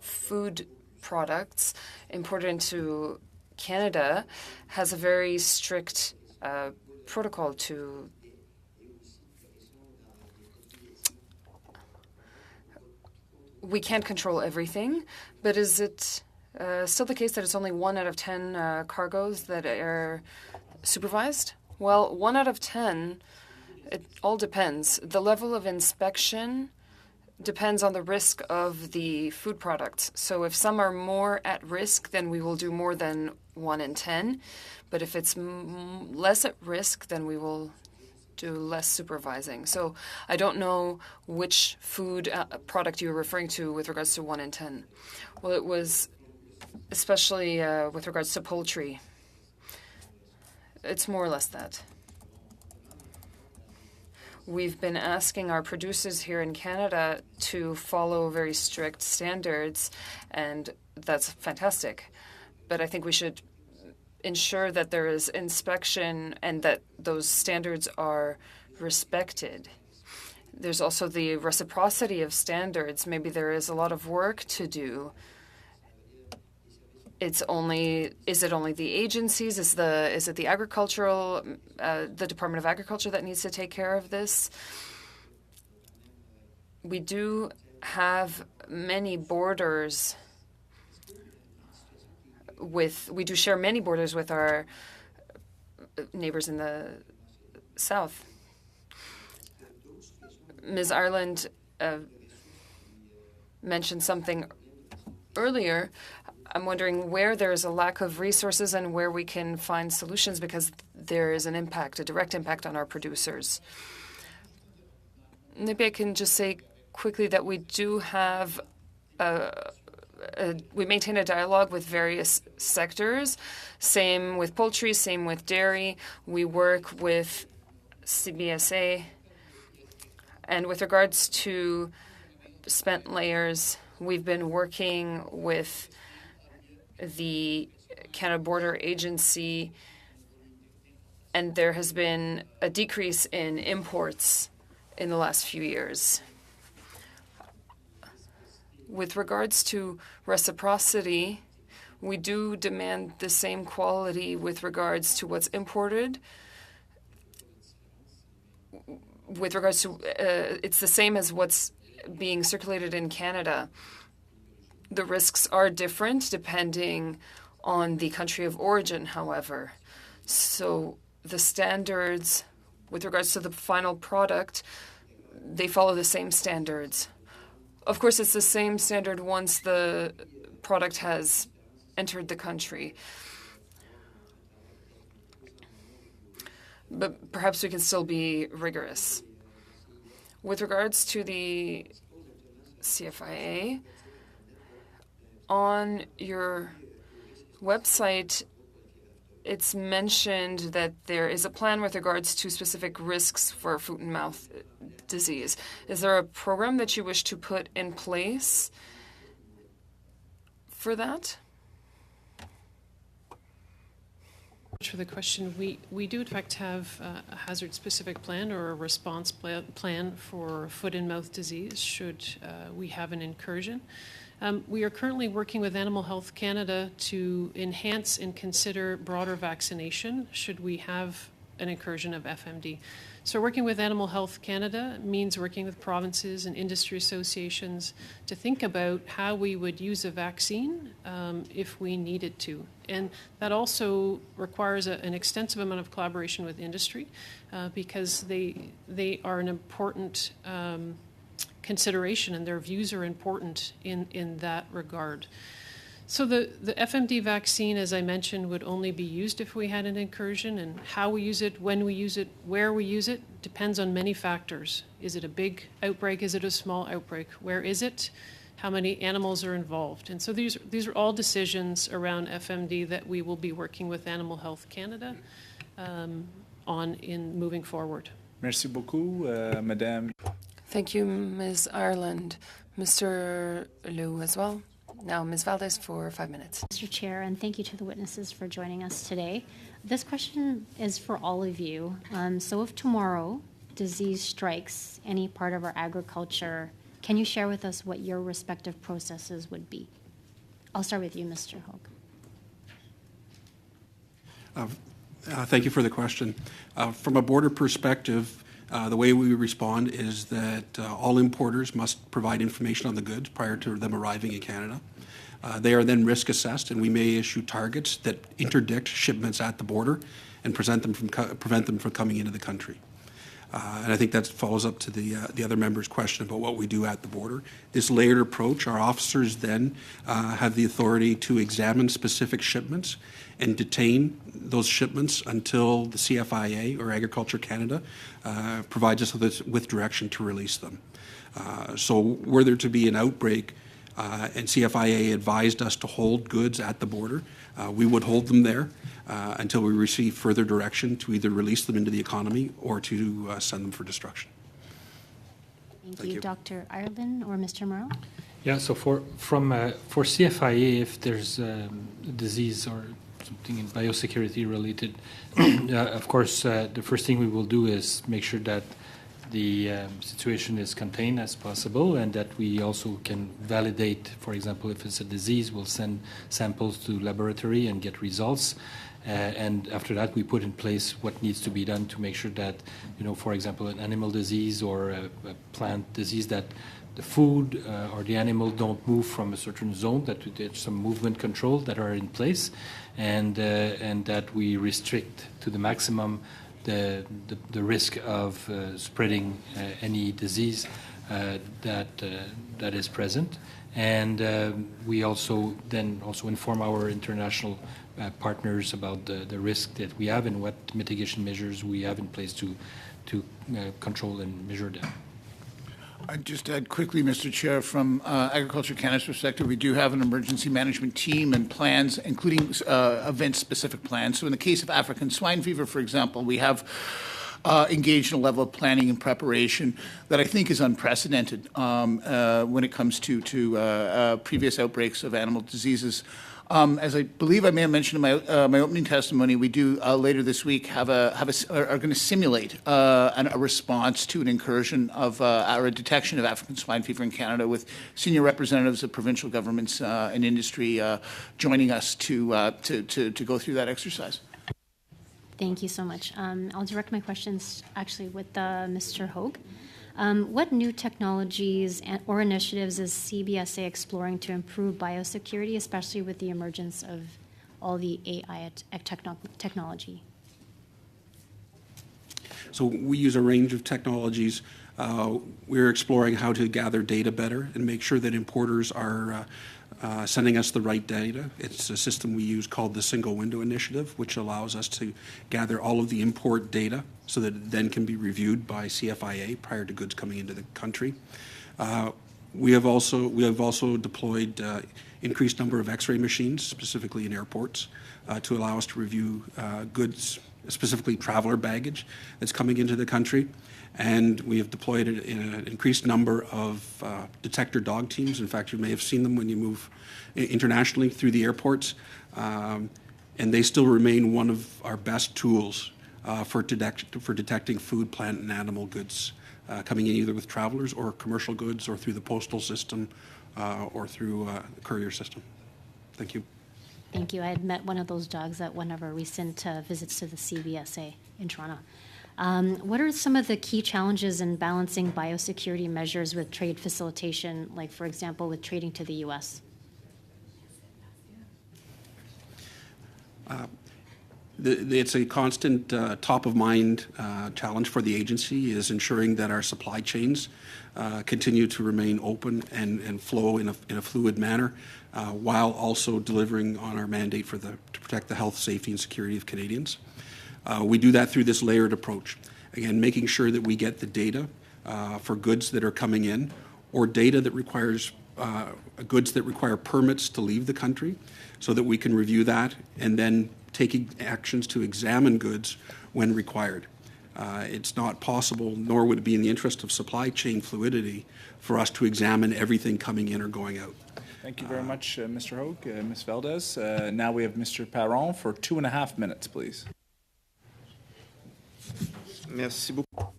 S4: food products imported into Canada has a very strict protocol to we can't control everything, but is it still the case that it's only 1 out of 10 cargoes that are supervised? Well, 1 out of 10, it all depends. The level of inspection depends on the risk of the food products. So if some are more at risk, then we will do more than 1 in 10. But if it's less at risk, then we will do less supervising. So I don't know which food product you're referring to with regards to 1 in 10. Well, it was especially with regards to poultry. It's more or less that. We've been asking our producers here in Canada to follow very strict standards, and that's fantastic. But I think we should ensure that there is inspection and that those standards are respected. There's also the reciprocity of standards. Maybe there is a lot of work to do. Is it only the agencies? Is it the agricultural, the Department of Agriculture that needs to take care of this? We do have many borders we do share many borders with our neighbors in the south. Ms. Ireland mentioned something earlier. I'm wondering where there is a lack of resources and where we can find solutions, because there is an impact, a direct impact on our producers. Maybe I can just say quickly that we do have we maintain a dialogue with various sectors, same with poultry, same with dairy. We work with CBSA. And with regards to spent layers, we've been working with the Canada Border Agency, and there has been a decrease in imports in the last few years. With regards to reciprocity, we do demand the same quality with regards to what's imported. With regards to, it's the same as what's being circulated in Canada. The risks are different depending on the country of origin, however. So the standards with regards to the final product, they follow the same standards. Of course, it's the same standard once the product has entered the country. But perhaps we can still be rigorous. With regards to the CFIA, on your website, it's mentioned that there is a plan with regards to specific risks for foot and mouth disease. Is there a program that you wish to put in place for that?
S3: For the question, we do in fact have a hazard-specific plan or a response plan for foot and mouth disease should we have an incursion. We are currently working with Animal Health Canada to enhance and consider broader vaccination should we have an incursion of FMD. So working with Animal Health Canada means working with provinces and industry associations to think about how we would use a vaccine if we needed to. And that also requires an extensive amount of collaboration with industry because they are an important consideration and their views are important in that regard. So the FMD vaccine, as I mentioned, would only be used if we had an incursion, and how we use it, when we use it, where we use it, depends on many factors. Is it a big outbreak? Is it a small outbreak? Where is it? How many animals are involved? And so these are all decisions around FMD that we will be working with Animal Health Canada on in moving forward.
S1: Merci beaucoup, Madame.
S4: Thank you, Ms. Ireland. Mr. Liu as well. Now, Ms. Valdez for 5 minutes.
S10: Mr. Chair, and thank you to the witnesses for joining us today. This question is for all of you. So if tomorrow disease strikes any part of our agriculture, can you share with us what your respective processes would be? I'll start with you, Mr. Hogue.
S5: Thank you for the question. From a border perspective, the way we respond is that all importers must provide information on the goods prior to them arriving in Canada. They are then risk assessed, and we may issue targets that interdict shipments at the border and prevent them from coming into the country. And I think that follows up to the other member's question about what we do at the border. This layered approach, our officers then have the authority to examine specific shipments and detain those shipments until the CFIA or Agriculture Canada provides us with direction to release them. So were there to be an outbreak, and CFIA advised us to hold goods at the border. We would hold them there until we receive further direction to either release them into the economy or to send them for destruction.
S10: Thank you. Dr. Ireland or Mr. Morrow?
S7: Yeah, so for CFIA, if there's a disease or something in biosecurity related, of course, the first thing we will do is make sure that the situation is contained as possible, and that we also can validate, for example, if it's a disease, we'll send samples to laboratory and get results. And after that, we put in place what needs to be done to make sure that, for example, an animal disease or a plant disease, that the food or the animal don't move from a certain zone, that there's some movement control that are in place, and that we restrict to the maximum the risk of spreading any disease that is present. And we also inform our international partners about the risk that we have and what mitigation measures we have in place to control and measure them.
S2: I'd just add quickly, Mr. Chair, from Agriculture Canada's perspective, we do have an emergency management team and plans, including event-specific plans. So in the case of African swine fever, for example, we have engaged in a level of planning and preparation that I think is unprecedented when it comes to previous outbreaks of animal diseases. As I believe I may have mentioned in my opening testimony, we do later this week are going to simulate a response to an incursion of or a detection of African swine fever in Canada, with senior representatives of provincial governments and industry joining us to go through that exercise.
S10: Thank you so much. I'll direct my questions actually with Mr. Hogue. What new technologies or initiatives is CBSA exploring to improve biosecurity, especially with the emergence of all the AI technology?
S5: So we use a range of technologies. We're exploring how to gather data better and make sure that importers are sending us the right data. It's a system we use called the Single Window Initiative, which allows us to gather all of the import data so that it then can be reviewed by CFIA prior to goods coming into the country. We have also deployed increased number of X-ray machines, specifically in airports, to allow us to review goods, specifically traveler baggage that's coming into the country. And we have deployed an increased number of detector dog teams. In fact, you may have seen them when you move internationally through the airports. And they still remain one of our best tools for detecting food, plant, and animal goods coming in either with travelers or commercial goods or through the postal system or through the courier system. Thank you.
S10: Thank you. I had met one of those dogs at one of our recent visits to the CBSA in Toronto. What are some of the key challenges in balancing biosecurity measures with trade facilitation, like, for example, with trading to the U.S.?
S5: It's a constant top-of-mind challenge for the agency, is ensuring that our supply chains continue to remain open and flow in a fluid manner, while also delivering on our mandate to protect the health, safety, and security of Canadians. We do that through this layered approach. Again, making sure that we get the data for goods that are coming in, or data that requires goods that require permits to leave the country, so that we can review that and then taking actions to examine goods when required. It's not possible, nor would it be in the interest of supply chain fluidity, for us to examine everything coming in or going out.
S1: Thank you very much, Mr. Hogue. Ms. Valdez. Now we have Mr. Perron for 2.5 minutes, please.
S9: Merci beaucoup.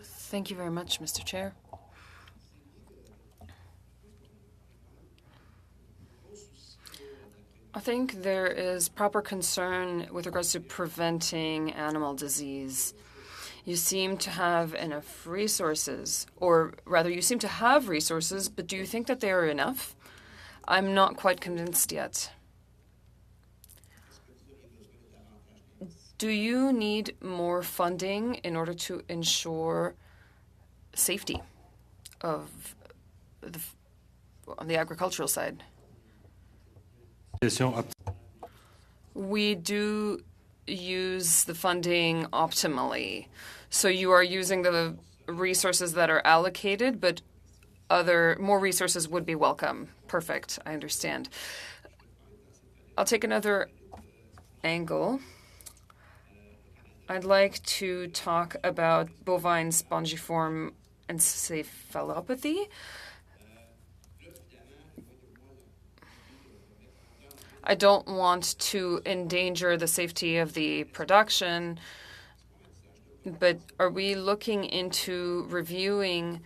S4: Thank you very much, Mr. Chair. I think there is proper concern with regards to preventing animal disease. You seem to have enough resources, or rather, you seem to have resources, but do you think that they are enough? I'm not quite convinced yet. Do you need more funding in order to ensure safety on the agricultural side? We do use the funding optimally. So you are using the resources that are allocated, but more resources would be welcome. Perfect. I understand. I'll take another angle. I'd like to talk about bovine spongiform encephalopathy. I don't want to endanger the safety of the production, but are we looking into reviewing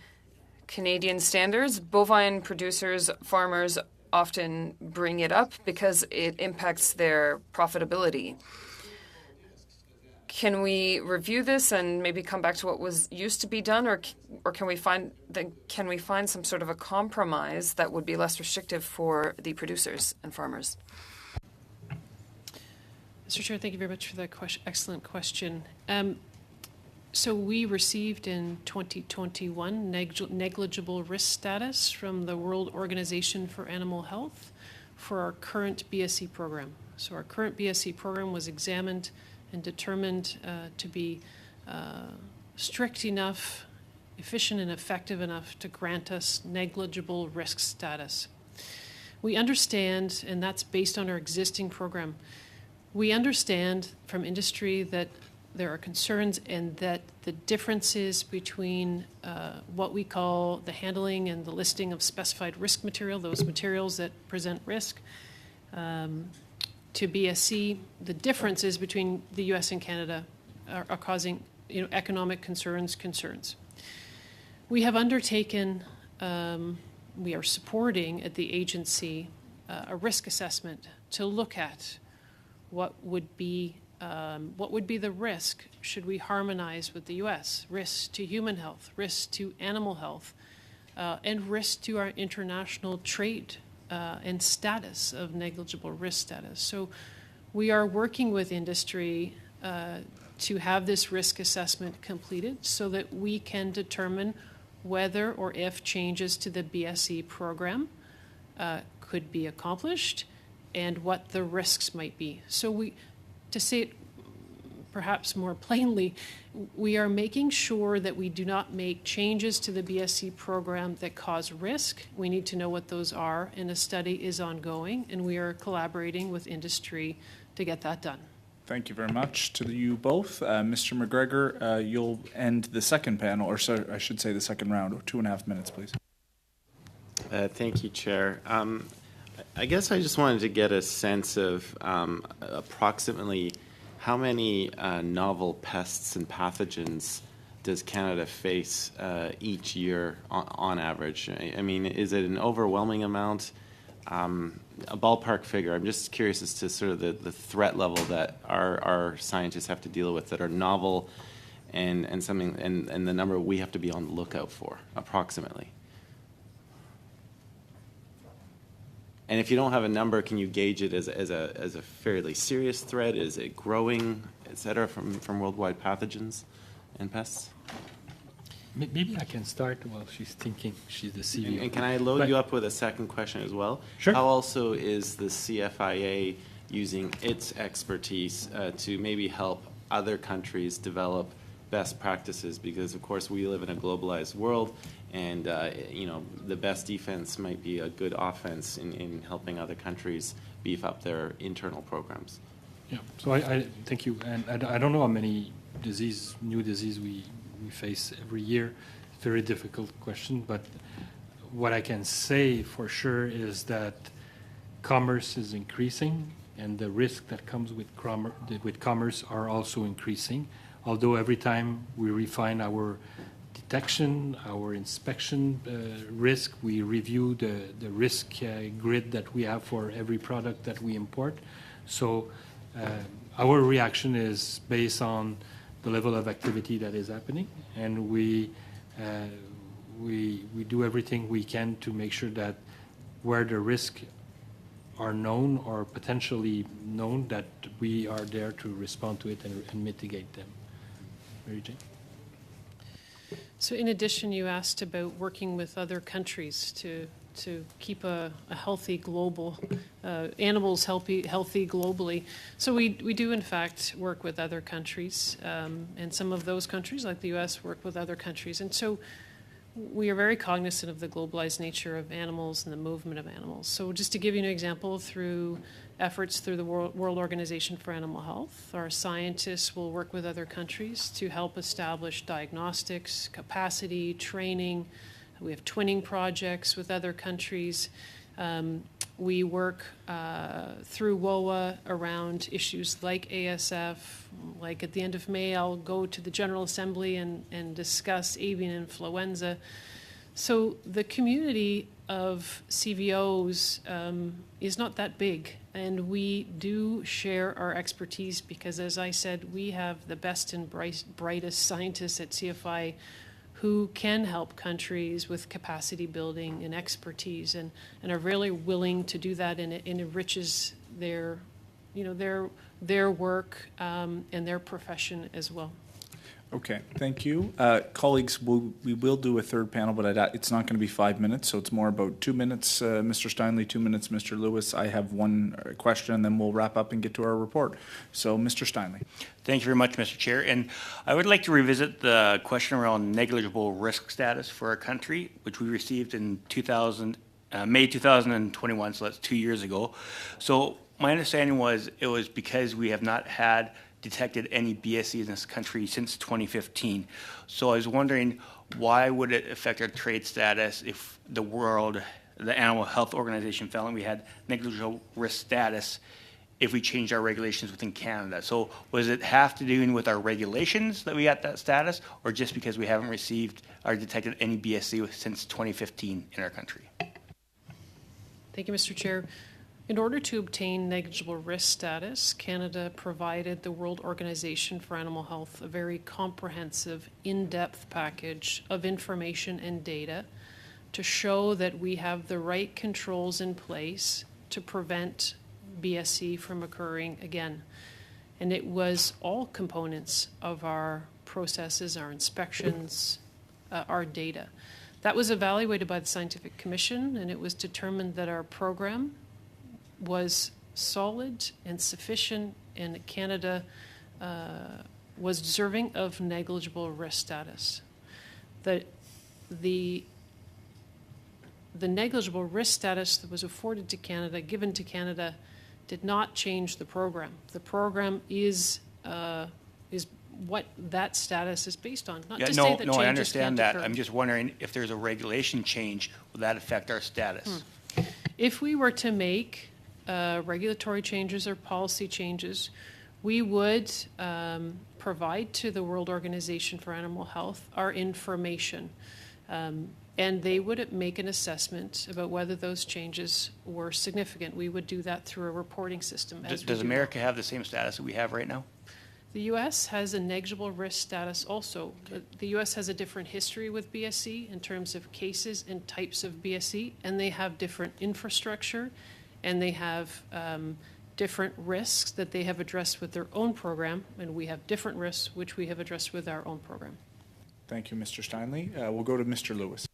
S4: Canadian standards? Bovine producers, farmers often bring it up because it impacts their profitability. Can we review this and maybe come back to what was used to be done, or can we find some sort of a compromise that would be less restrictive for the producers and farmers?
S3: Mr. Chair, thank you very much for that excellent question. So we received in 2021 negligible risk status from the World Organization for Animal Health for our current BSE program. So our current BSE program was examined and determined to be strict enough, efficient and effective enough to grant us negligible risk status. We understand, and that's based on our existing program, we understand from industry that there are concerns and that the differences between what we call the handling and the listing of specified risk material, those materials that present risk, to BSE, the differences between the U.S. and Canada are causing economic concerns. We have undertaken, we are supporting at the agency a risk assessment to look at what would be the risk should we harmonize with the U.S., risks to human health, risks to animal health, and risks to our international trade and status of negligible risk status. So we are working with industry to have this risk assessment completed so that we can determine whether or if changes to the BSE program could be accomplished and what the risks might be. So to say it perhaps more plainly, we are making sure that we do not make changes to the BSE program that cause risk. We need to know what those are, and a study is ongoing, and we are collaborating with industry to get that done.
S1: Thank you very much to you both. Mr. McGregor, you'll end the second panel, or so I should say the second round, 2.5 minutes, please.
S9: Thank you, Chair. I guess I just wanted to get a sense of approximately how many novel pests and pathogens does Canada face each year on average? I mean, is it an overwhelming amount? A ballpark figure. I'm just curious as to sort of the threat level that our scientists have to deal with that are novel and something and the number we have to be on the lookout for, approximately. And if you don't have a number, can you gauge it as a fairly serious threat? Is it growing, et cetera, from worldwide pathogens and pests?
S7: Maybe I can start while she's thinking. She's the CEO.
S9: And can I load you up with a second question as well?
S7: Sure.
S9: How also is the CFIA using its expertise to maybe help other countries develop best practices? Because, of course, we live in a globalized world, and the best defense might be a good offense in helping other countries beef up their internal programs.
S7: Yeah. So I thank you. And I don't know how many new disease we face every year. Very difficult question, but what I can say for sure is that commerce is increasing, and the risk that comes with commerce are also increasing. Although every time we refine our detection, our inspection risk, we review the risk grid that we have for every product that we import. So our reaction is based on the level of activity that is happening, and we do everything we can to make sure that where the risks are known or potentially known, that we are there to respond to it and mitigate them. Mary Jane?
S3: So in addition, you asked about working with other countries to keep a healthy global, animals healthy globally. So we do, in fact, work with other countries, and some of those countries, like the U.S., work with other countries. And so we are very cognizant of the globalized nature of animals and the movement of animals. So just to give you an example, through efforts through the World Organization for Animal Health, our scientists will work with other countries to help establish diagnostics, capacity, training. We have twinning projects with other countries. We work through WOA around issues like ASF. Like at the end of May, I'll go to the General Assembly and discuss avian influenza. So the community of CVOs is not that big, and we do share our expertise because, as I said, we have the best and brightest scientists at CFI who can help countries with capacity building and expertise, and are really willing to do that, and it enriches their work and their profession as well.
S1: Okay, thank you. Colleagues, we will do a third panel, but it's not going to be 5 minutes, so it's more about 2 minutes, Mr. Steinley, 2 minutes, Mr. Lewis. I have one question, and then we'll wrap up and get to our report. So, Mr. Steinley.
S11: Thank you very much, Mr. Chair. And I would like to revisit the question around negligible risk status for our country, which we received in May 2021, so that's 2 years ago. So my understanding was it was because we have not had detected any BSE in this country since 2015. So I was wondering, why would it affect our trade status if the Animal Health Organization found we had negligible risk status if we changed our regulations within Canada? So was it have to do with our regulations that we got that status, or just because we haven't received or detected any BSE since 2015 in our country?
S3: Thank you, Mr. Chair. In order to obtain negligible risk status, Canada provided the World Organization for Animal Health a very comprehensive, in-depth package of information and data to show that we have the right controls in place to prevent BSE from occurring again. And it was all components of our processes, our inspections, our data. That was evaluated by the Scientific Commission, and it was determined that our program was solid and sufficient, and Canada was deserving of negligible risk status. The negligible risk status that was afforded to Canada, given to Canada, did not change the program. The program is what that status is based on. Not to say that
S11: I
S3: changes
S11: understand
S3: can't
S11: that.
S3: occur.
S11: I'm just wondering if there's a regulation change, will that affect our status?
S3: If we were to make regulatory changes or policy changes, we would provide to the World Organization for Animal Health our information, and they would make an assessment about whether those changes were significant. We would do that through a reporting system.
S11: Does America have the same status that we have right now?
S3: The U.S. has a negligible risk status also. The U.S. has a different history with BSE in terms of cases and types of BSE, and they have different infrastructure, and they have different risks that they have addressed with their own program, and we have different risks which we have addressed with our own program.
S1: Thank you, Mr. Steinley. We'll go to Mr. Lewis.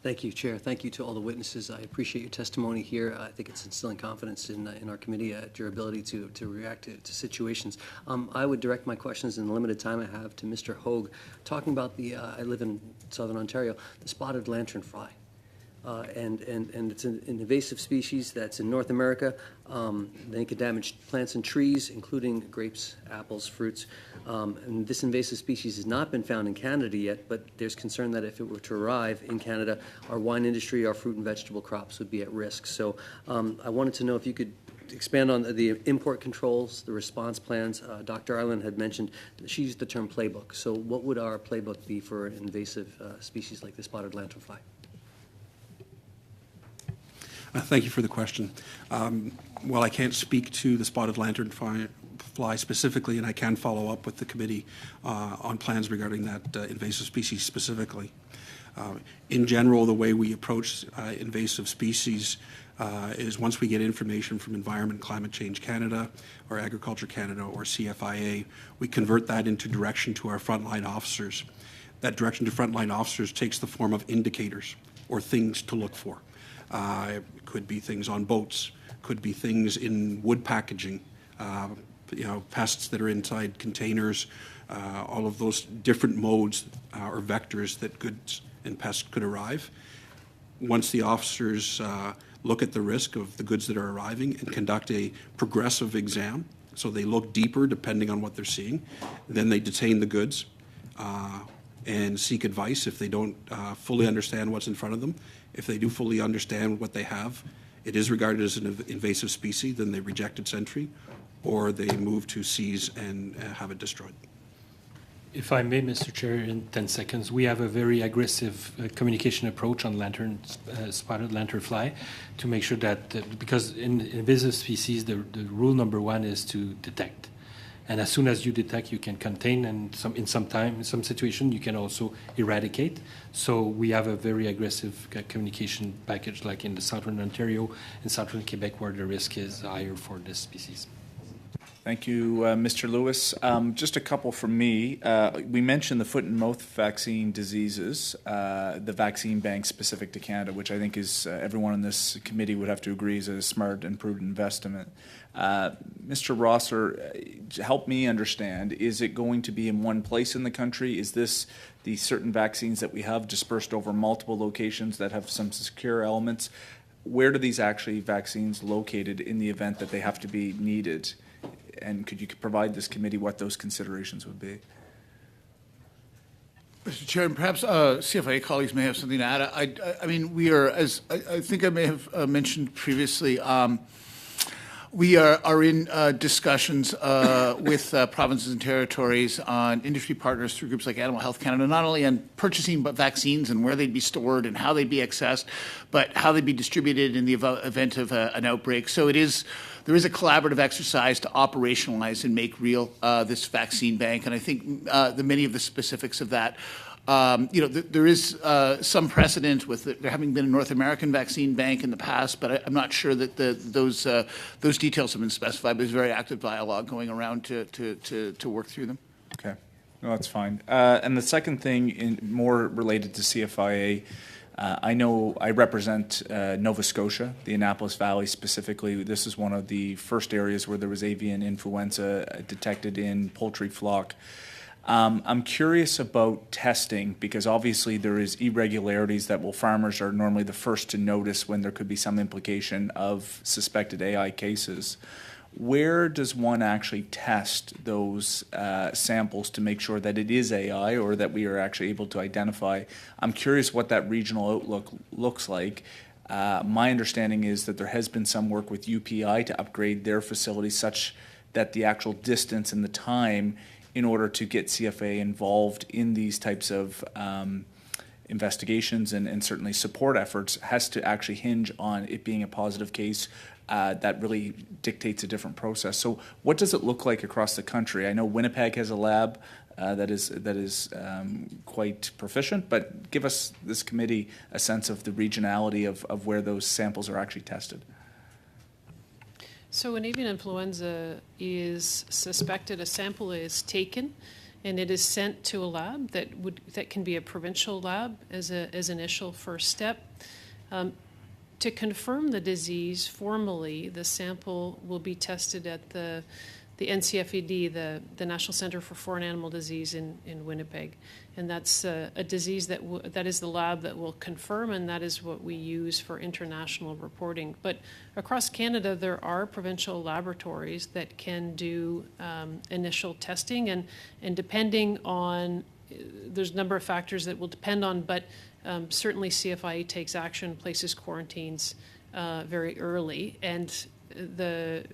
S12: Thank you, Chair. Thank you to all the witnesses. I appreciate your testimony here. I think it's instilling confidence in our committee at your ability to react to situations. I would direct my questions in the limited time I have to Mr. Hogue, talking about I live in Southern Ontario, the spotted lanternfly. And it's an invasive species that's in North America. They can damage plants and trees, including grapes, apples, fruits. And this invasive species has not been found in Canada yet, but there's concern that if it were to arrive in Canada, our wine industry, our fruit and vegetable crops would be at risk. So I wanted to know if you could expand on the import controls, the response plans. Dr. Ireland had mentioned, she used the term playbook. So what would our playbook be for an invasive species like the spotted lanternfly?
S5: Thank you for the question. While I can't speak to the spotted lanternfly specifically, and I can follow up with the committee on plans regarding that invasive species specifically. In general, the way we approach invasive species is once we get information from Environment Climate Change Canada or Agriculture Canada or CFIA, we convert that into direction to our frontline officers. That direction to frontline officers takes the form of indicators or things to look for. It could be things on boats, could be things in wood packaging, pests that are inside containers, all of those different modes or vectors that goods and pests could arrive. Once the officers look at the risk of the goods that are arriving and conduct a progressive exam, so they look deeper depending on what they're seeing, then they detain the goods and seek advice if they don't fully understand what's in front of them. If they do fully understand what they have, it is regarded as an invasive species, then they reject its entry, or they move to seize and have it destroyed.
S7: If I may, Mr. Chair, in 10 seconds, we have a very aggressive communication approach on spotted lanternfly to make sure that, because in invasive species, the rule number one is to detect. And as soon as you detect, you can contain, and in some situation, you can also eradicate. So we have a very aggressive communication package, like in the southern Ontario and southern Quebec, where the risk is higher for this species.
S1: Thank you, Mr. Lewis. Just a couple from me. We mentioned the foot and mouth vaccine diseases, the vaccine bank specific to Canada, which I think is everyone on this committee would have to agree is a smart and prudent investment. Mr. Rosser, help me understand, is it going to be in one place in the country? Is this the certain vaccines that we have dispersed over multiple locations that have some secure elements? Where do these actually vaccines located in the event that they have to be needed? And could you provide this committee what those considerations would be?
S2: Mr. Chair, and perhaps CFIA colleagues may have something to add. I mean, we are, as I think I may have mentioned previously, we are in discussions with provinces and territories on industry partners through groups like Animal Health Canada, not only on purchasing vaccines and where they'd be stored and how they'd be accessed, but how they'd be distributed in the event of an outbreak. So there is a collaborative exercise to operationalize and make real this vaccine bank, and I think many of the specifics of that. There is some precedent with there having been a North American vaccine bank in the past, but I'm not sure that those details have been specified. But there's very active dialogue going around to work through them.
S1: Okay, no, that's fine. And the second thing, more related to CFIA, I know I represent Nova Scotia, the Annapolis Valley specifically. This is one of the first areas where there was avian influenza detected in poultry flock. I'm curious about testing because obviously there is irregularities that farmers are normally the first to notice when there could be some implication of suspected AI cases. Where does one actually test those samples to make sure that it is AI or that we are actually able to identify? I'm curious what that regional outlook looks like. My understanding is that there has been some work with UPI to upgrade their facilities such that the actual distance and the time in order to get CFA involved in these types of investigations and certainly support efforts has to actually hinge on it being a positive case. That really dictates a different process. So what does it look like across the country? I know Winnipeg has a lab that is quite proficient, but give us, this committee, a sense of the regionality of where those samples are actually tested.
S3: So when avian influenza is suspected, a sample is taken and it is sent to a lab that can be a provincial lab as initial first step. To confirm the disease formally, the sample will be tested at the NCFED, the National Center for Foreign Animal Disease in Winnipeg. And that's a disease that is the lab that will confirm, and that is what we use for international reporting. But across Canada, there are provincial laboratories that can do initial testing, and depending on, there's a number of factors that will depend on, but certainly CFIA takes action, places quarantines very early, and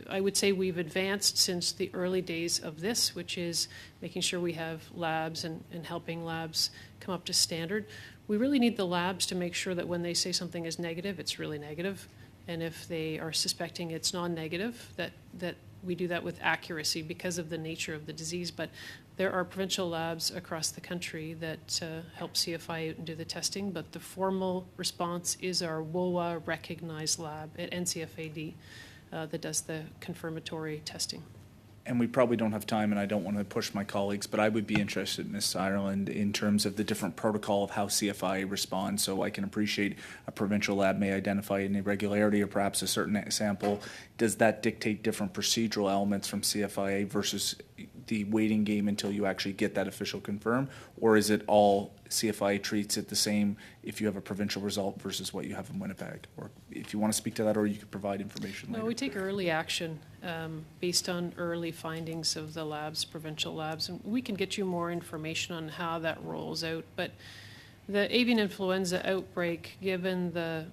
S3: I would say we've advanced since the early days of this, which is making sure we have labs and helping labs come up to standard. We really need the labs to make sure that when they say something is negative, it's really negative. And if they are suspecting it's non-negative, that we do that with accuracy because of the nature of the disease. But there are provincial labs across the country that help CFI out and do the testing. But the formal response is our WOA recognized lab at NCFAD. That does the confirmatory testing.
S1: and we probably don't have time, and I don't want to push my colleagues, but I would be interested, Ms. Ireland, in terms of the different protocol of how CFI responds. So I can appreciate a provincial lab may identify an irregularity or perhaps a certain sample. Does that dictate different procedural elements from CFIA versus the waiting game until you actually get that official confirm? Or is it all CFIA treats it the same if you have a provincial result versus what you have in Winnipeg? Or if you want to speak to that, or you could provide information later.
S3: No, we take early action based on early findings of the labs, provincial labs, and we can get you more information on how that rolls out. But the avian influenza outbreak, given the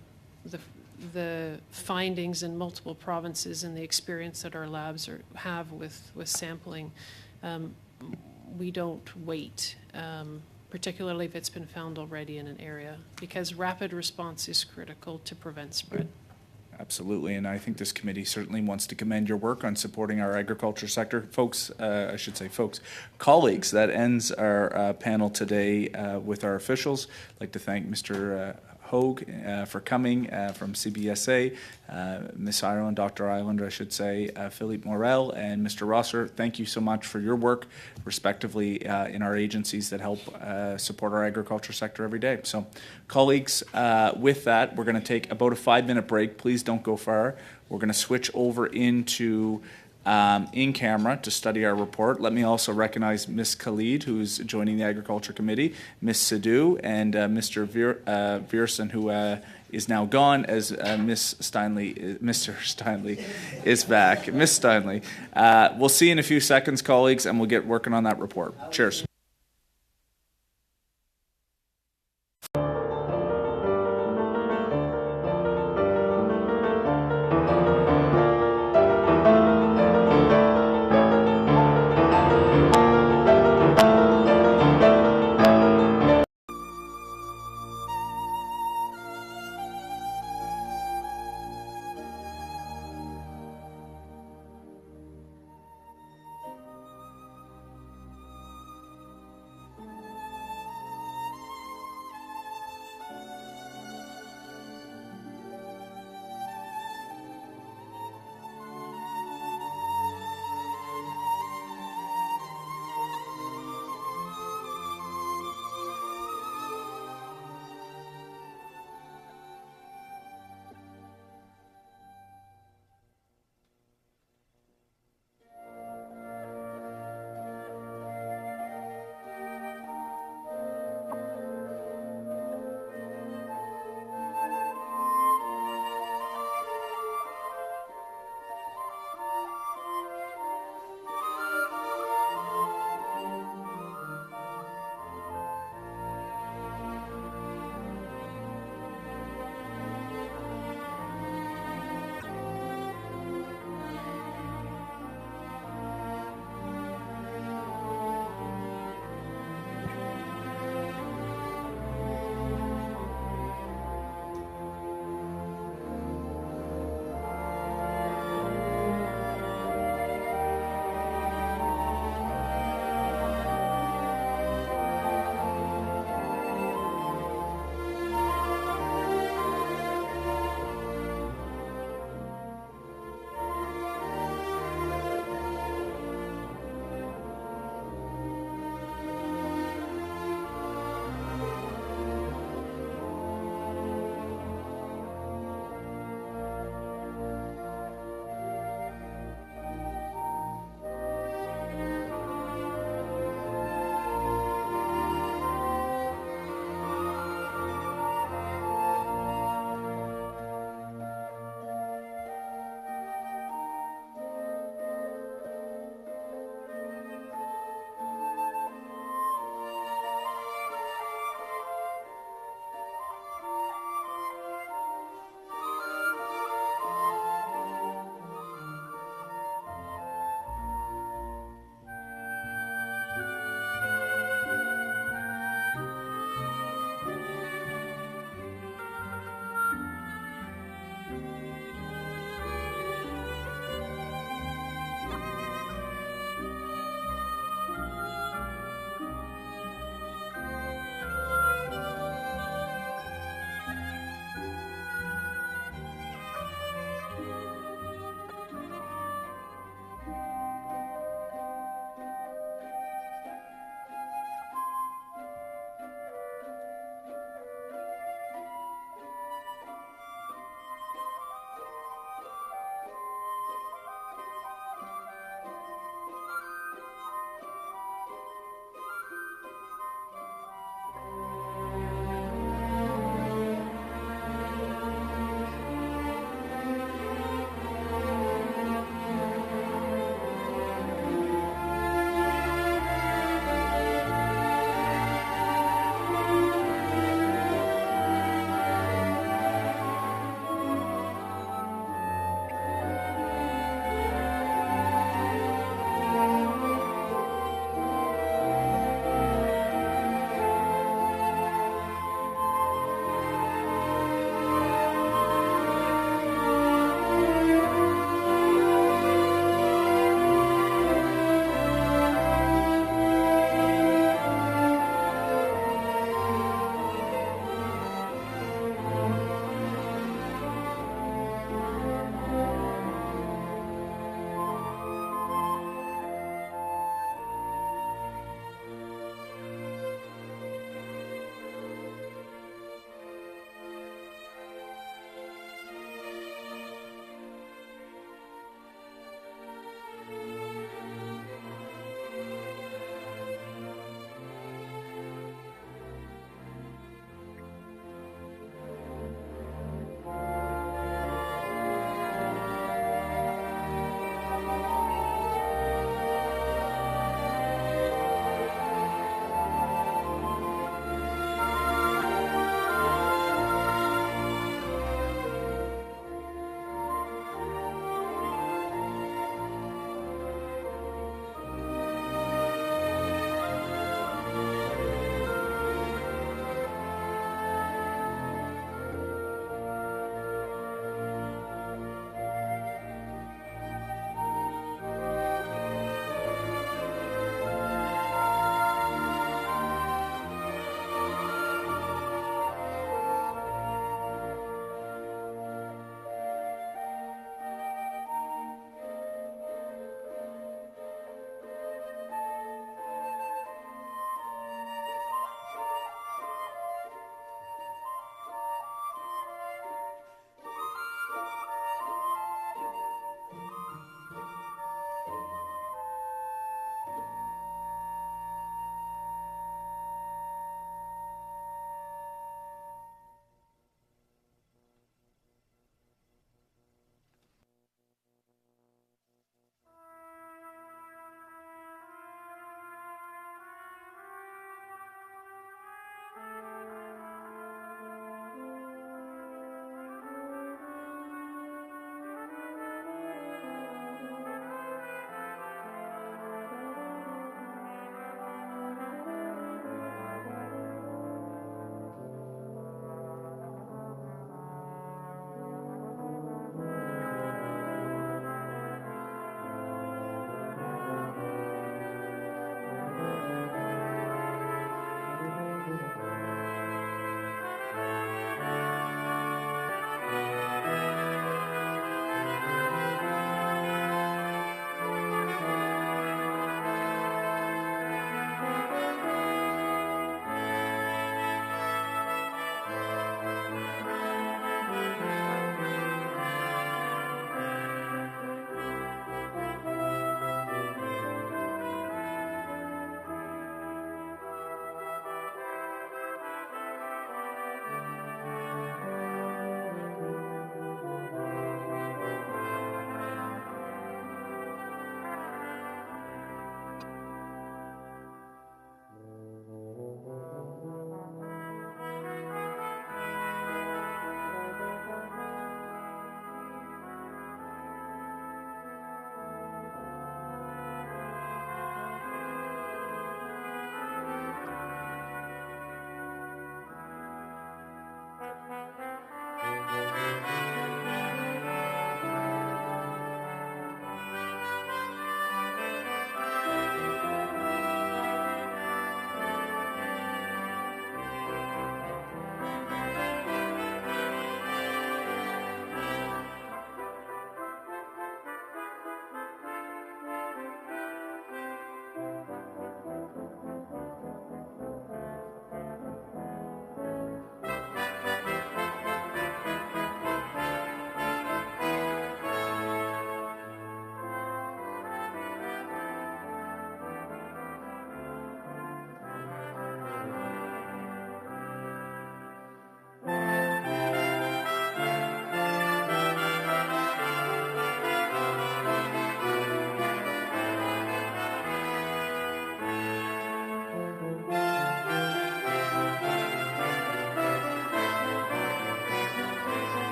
S3: findings in multiple provinces and the experience that our labs have with sampling, we don't wait, particularly if it's been found already in an area, because rapid response is critical to prevent spread.
S1: Absolutely, and I think this committee certainly wants to commend your work on supporting our agriculture sector. Folks, colleagues, that ends our panel today with our officials. I'd like to thank Mr. Hogue for coming from CBSA, Ms. Ireland, Dr. Ireland, I should say, Philippe Morel, and Mr. Rosser. Thank you so much for your work, respectively, in our agencies that help support our agriculture sector every day. So, colleagues, with that, we're going to take about a 5-minute break. Please don't go far. We're going to switch over into in camera to study our report. Let me also recognize Ms. Khalid, who's joining the Agriculture Committee, Ms. Sidhu, and Mr. Vierson, who is now gone, as Mr. Steinley is back. Ms. Steinley. We'll see you in a few seconds, colleagues, and we'll get working on that report. Cheers.